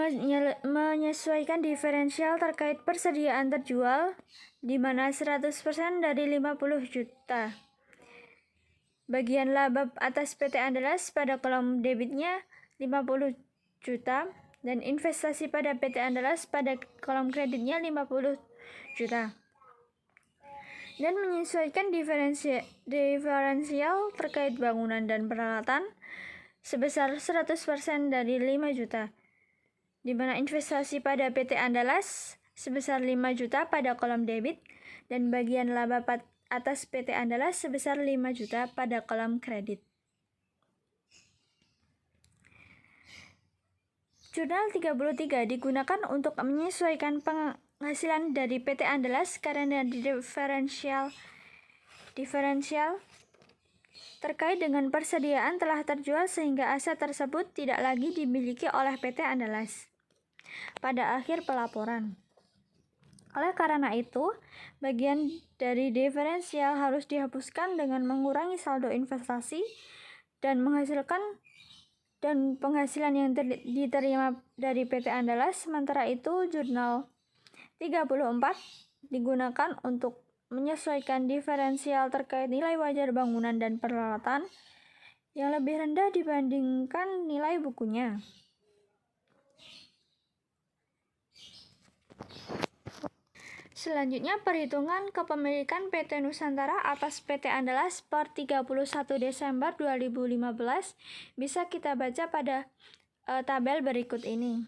menyesuaikan diferensial terkait persediaan terjual, di mana 100% dari 50 juta. Bagian laba atas PT Andalas pada kolom debitnya 50 juta dan investasi pada PT Andalas pada kolom kreditnya 50 juta. Dan menyesuaikan diferensial terkait bangunan dan peralatan sebesar 100% dari 5 juta, di mana investasi pada PT Andalas sebesar 5 juta pada kolom debit dan bagian laba atas PT Andalas sebesar 5 juta pada kolom kredit. Jurnal 33 digunakan untuk menyesuaikan penghasilan dari PT Andalas karena diferensial terkait dengan persediaan telah terjual sehingga aset tersebut tidak lagi dimiliki oleh PT Andalas pada akhir pelaporan. Oleh karena itu, bagian dari diferensial harus dihapuskan dengan mengurangi saldo investasi dan penghasilan yang diterima dari PT Andalas. Sementara itu, jurnal 34 digunakan untuk menyesuaikan diferensial terkait nilai wajar bangunan dan peralatan yang lebih rendah dibandingkan nilai bukunya. Selanjutnya, perhitungan kepemilikan PT Nusantara atas PT Andalas per 31 Desember 2015 bisa kita baca pada tabel berikut ini,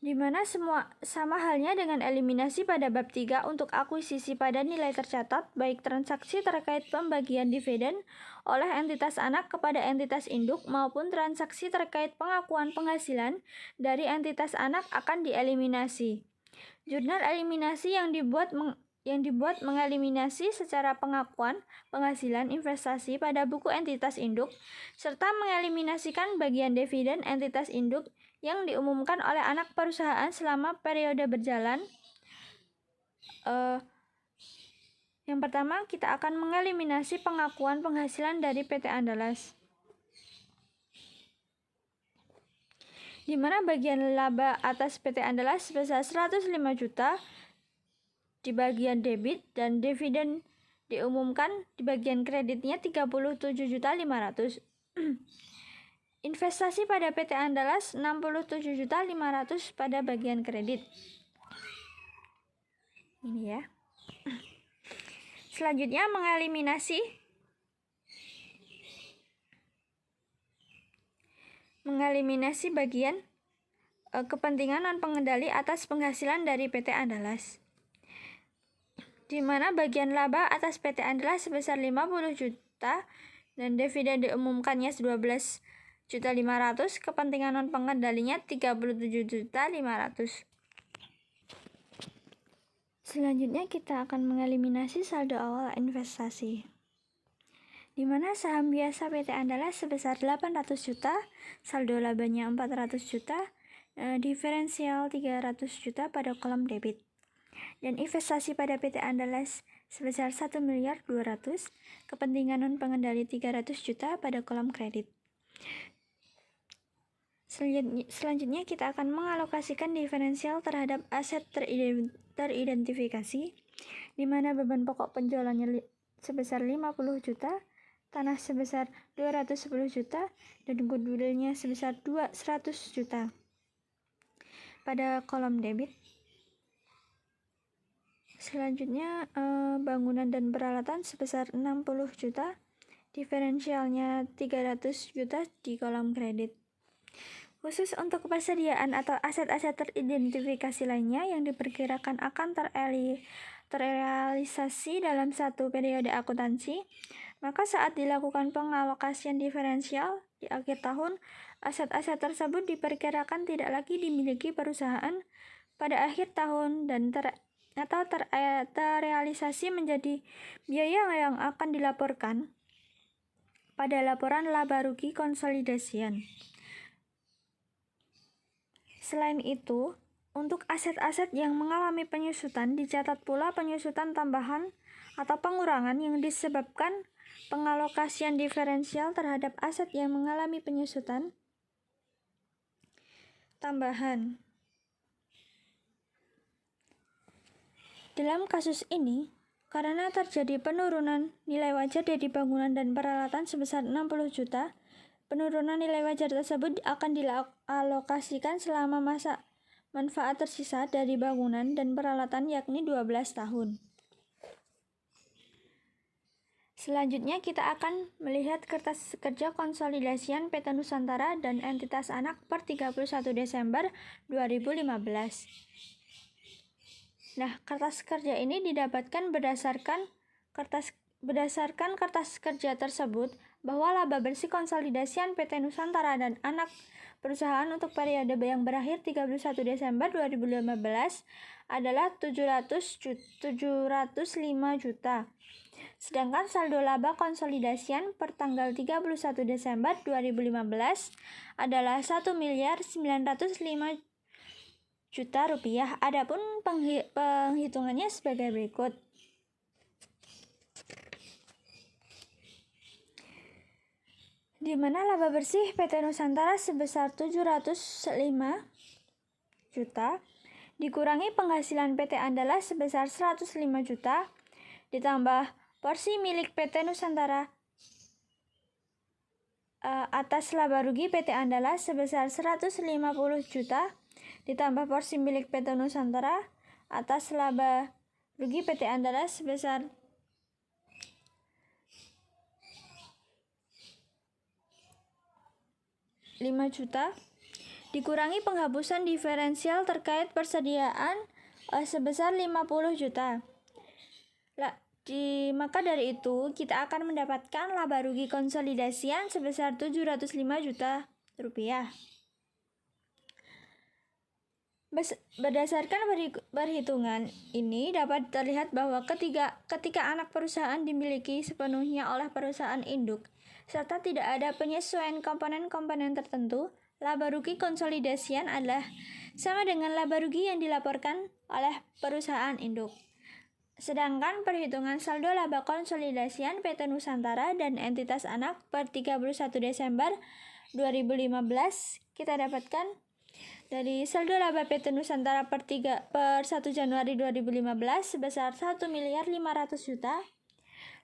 di mana semua sama halnya dengan eliminasi pada bab 3 untuk akuisisi pada nilai tercatat, baik transaksi terkait pembagian dividen oleh entitas anak kepada entitas induk maupun transaksi terkait pengakuan penghasilan dari entitas anak akan dieliminasi. Jurnal eliminasi yang dibuat mengeliminasi secara pengakuan penghasilan investasi pada buku entitas induk serta mengeliminasikan bagian dividen entitas induk yang diumumkan oleh anak perusahaan selama periode berjalan. Yang pertama, kita akan mengeliminasi pengakuan penghasilan dari PT Andalas, di mana bagian laba atas PT Andalas sebesar 105 juta di bagian debit dan dividen diumumkan di bagian kreditnya 37.500. Investasi pada PT Andalas 67.500 pada bagian kredit. Ini ya. Selanjutnya mengeliminasi bagian kepentingan non pengendali atas penghasilan dari PT Andalas, di mana bagian laba atas PT Andalas sebesar 50 juta dan dividen diumumkannya 12.500, kepentingan non pengendalinya 37.500. Selanjutnya kita akan mengeliminasi saldo awal investasi, di mana saham biasa PT Andalas sebesar 800 juta, saldo labanya 400 juta, diferensial 300 juta pada kolom debit, dan investasi pada PT Andalas sebesar 1.200.000, kepentingan non pengendali 300 juta pada kolom kredit. Selanjutnya kita akan mengalokasikan diferensial terhadap aset teridentifikasi, di mana beban pokok penjualannya sebesar 50 juta, tanah sebesar 210 juta, dan goodwillnya sebesar 100 juta pada kolom debit. Selanjutnya bangunan dan peralatan sebesar 60 juta, diferensialnya 300 juta di kolom kredit. Khusus untuk persediaan atau aset-aset teridentifikasi lainnya yang diperkirakan akan terrealisasi dalam satu periode akuntansi, maka saat dilakukan pengalokasian diferensial di akhir tahun, aset-aset tersebut diperkirakan tidak lagi dimiliki perusahaan pada akhir tahun dan terrealisasi menjadi biaya yang akan dilaporkan pada laporan laba rugi konsolidasian. Selain itu, untuk aset-aset yang mengalami penyusutan dicatat pula penyusutan tambahan atau pengurangan yang disebabkan pengalokasian diferensial terhadap aset yang mengalami penyusutan tambahan. Dalam kasus ini, karena terjadi penurunan nilai wajar dari bangunan dan peralatan sebesar 60 juta, Penurunan nilai wajar tersebut akan dialokasikan selama masa manfaat tersisa dari bangunan dan peralatan yakni 12 tahun. Selanjutnya kita akan melihat kertas kerja konsolidasian PT Nusantara dan entitas anak per 31 Desember 2015. Nah, kertas kerja ini didapatkan berdasarkan kertas kerja tersebut bahwa laba bersih konsolidasian PT Nusantara dan anak perusahaan untuk periode yang berakhir 31 Desember 2015 adalah 705 juta. Sedangkan saldo laba konsolidasian per tanggal 31 Desember 2015 adalah 1.905 juta rupiah. Adapun penghitungannya sebagai berikut. Di mana laba bersih PT Nusantara sebesar 705 juta dikurangi penghasilan PT Andalas sebesar 105 juta ditambah porsi milik PT Nusantara atas laba rugi PT Andalas sebesar 150 juta ditambah porsi milik PT Nusantara atas laba rugi PT Andalas sebesar 5 juta dikurangi penghapusan diferensial terkait persediaan sebesar 50 juta. Maka dari itu kita akan mendapatkan laba rugi konsolidasian sebesar 705 juta rupiah. Berdasarkan perhitungan ini dapat terlihat bahwa ketika anak perusahaan dimiliki sepenuhnya oleh perusahaan induk serta tidak ada penyesuaian komponen-komponen tertentu, laba rugi konsolidasian adalah sama dengan laba rugi yang dilaporkan oleh perusahaan induk. Sedangkan perhitungan saldo laba konsolidasian PT Nusantara dan entitas anak per 31 Desember 2015 kita dapatkan dari saldo laba PT Nusantara per 1 Januari 2015 sebesar 1.500 juta.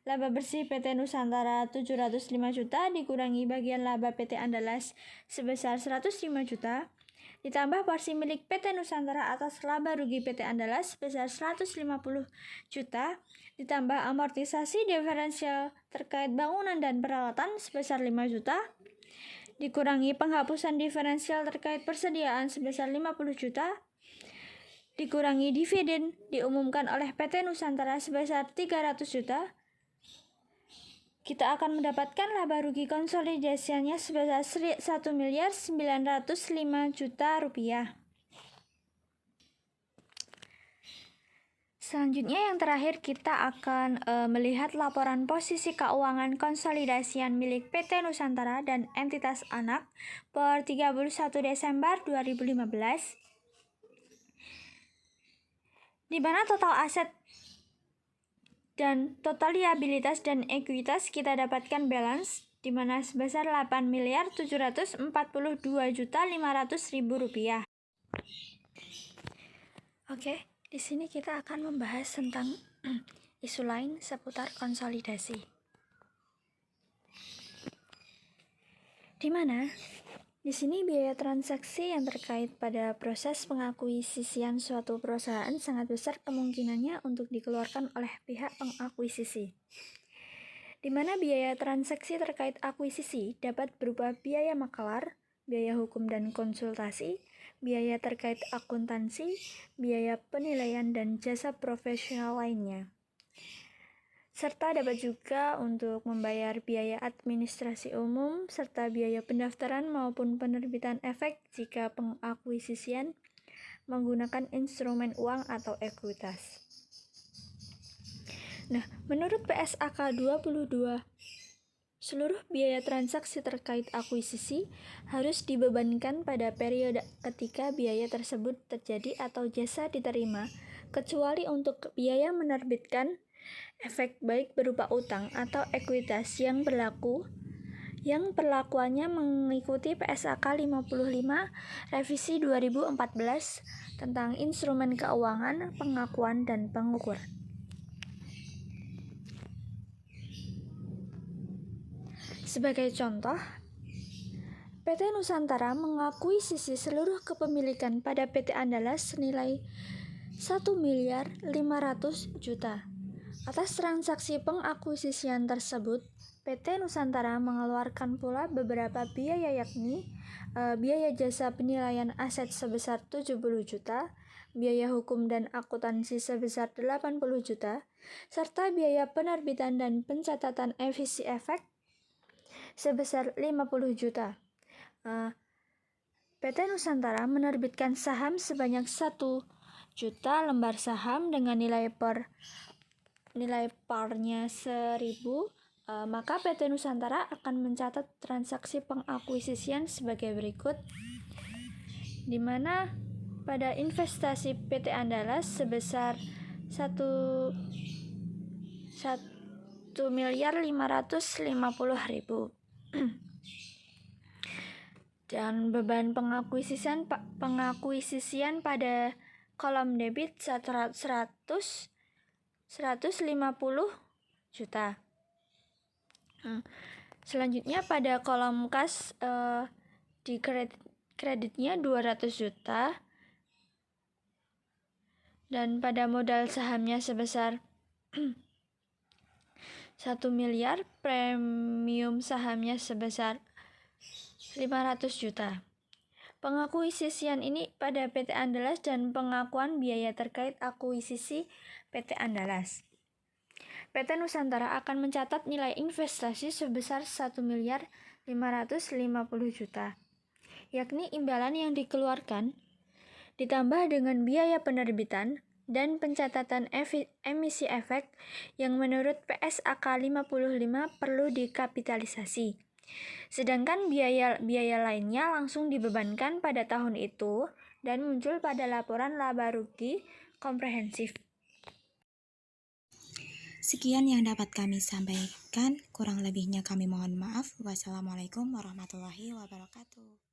Laba bersih PT Nusantara 705 juta dikurangi bagian laba PT Andalas sebesar 105 juta ditambah porsi milik PT Nusantara atas laba rugi PT Andalas sebesar 150 juta ditambah amortisasi diferensial terkait bangunan dan peralatan sebesar 5 juta dikurangi penghapusan diferensial terkait persediaan sebesar 50 juta dikurangi dividen diumumkan oleh PT Nusantara sebesar 300 juta. Kita akan mendapatkan laba rugi konsolidasiannya sebesar 1.905 juta rupiah. Selanjutnya yang terakhir kita akan melihat laporan posisi keuangan konsolidasian milik PT Nusantara dan entitas anak per 31 Desember 2015. Di mana total aset dan total liabilitas dan ekuitas kita dapatkan balance di mana sebesar 8.742.500.000 rupiah. Oke, di sini kita akan membahas tentang isu lain seputar konsolidasi. Di mana di sini biaya transaksi yang terkait pada proses pengakuisisian suatu perusahaan sangat besar kemungkinannya untuk dikeluarkan oleh pihak pengakuisisi. Di mana biaya transaksi terkait akuisisi dapat berupa biaya makelar, biaya hukum dan konsultasi, biaya terkait akuntansi, biaya penilaian dan jasa profesional lainnya. Serta dapat juga untuk membayar biaya administrasi umum serta biaya pendaftaran maupun penerbitan efek jika pengakuisisian menggunakan instrumen uang atau ekuitas. Nah, menurut PSAK 22, seluruh biaya transaksi terkait akuisisi harus dibebankan pada periode ketika biaya tersebut terjadi atau jasa diterima, kecuali untuk biaya menerbitkan efek baik berupa utang atau ekuitas yang perlakuannya mengikuti PSAK 55 revisi 2014 tentang instrumen keuangan, pengakuan dan pengukuran. Sebagai contoh, PT Nusantara mengakuisisi seluruh kepemilikan pada PT Andalas senilai 1.500.000.000. Atas transaksi pengakuisisian tersebut, PT Nusantara mengeluarkan pula beberapa biaya, yakni biaya jasa penilaian aset sebesar 70 juta, biaya hukum dan akuntansi sebesar 80 juta, serta biaya penerbitan dan pencatatan emisi efek sebesar 50 juta. PT Nusantara menerbitkan saham sebanyak 1 juta lembar saham dengan nilai parnya 1.000. Maka PT Nusantara akan mencatat transaksi pengakuisisian sebagai berikut, di mana pada investasi PT Andalas sebesar 1.550.000 dan beban pengakuisisian pada kolom debit 150 juta. Selanjutnya pada kolom kas di kreditnya 200 juta dan pada modal sahamnya sebesar 1 miliar, premium sahamnya sebesar 500 juta. Pengakuisisian ini pada PT Andalas dan pengakuan biaya terkait akuisisi PT Andalas. PT Nusantara akan mencatat nilai investasi sebesar 1.550.000.000, yakni imbalan yang dikeluarkan ditambah dengan biaya penerbitan dan pencatatan emisi efek yang menurut PSAK 55 perlu dikapitalisasi. Sedangkan biaya lainnya langsung dibebankan pada tahun itu dan muncul pada laporan laba rugi komprehensif. Sekian yang dapat kami sampaikan, kurang lebihnya kami mohon maaf. Wassalamualaikum warahmatullahi wabarakatuh.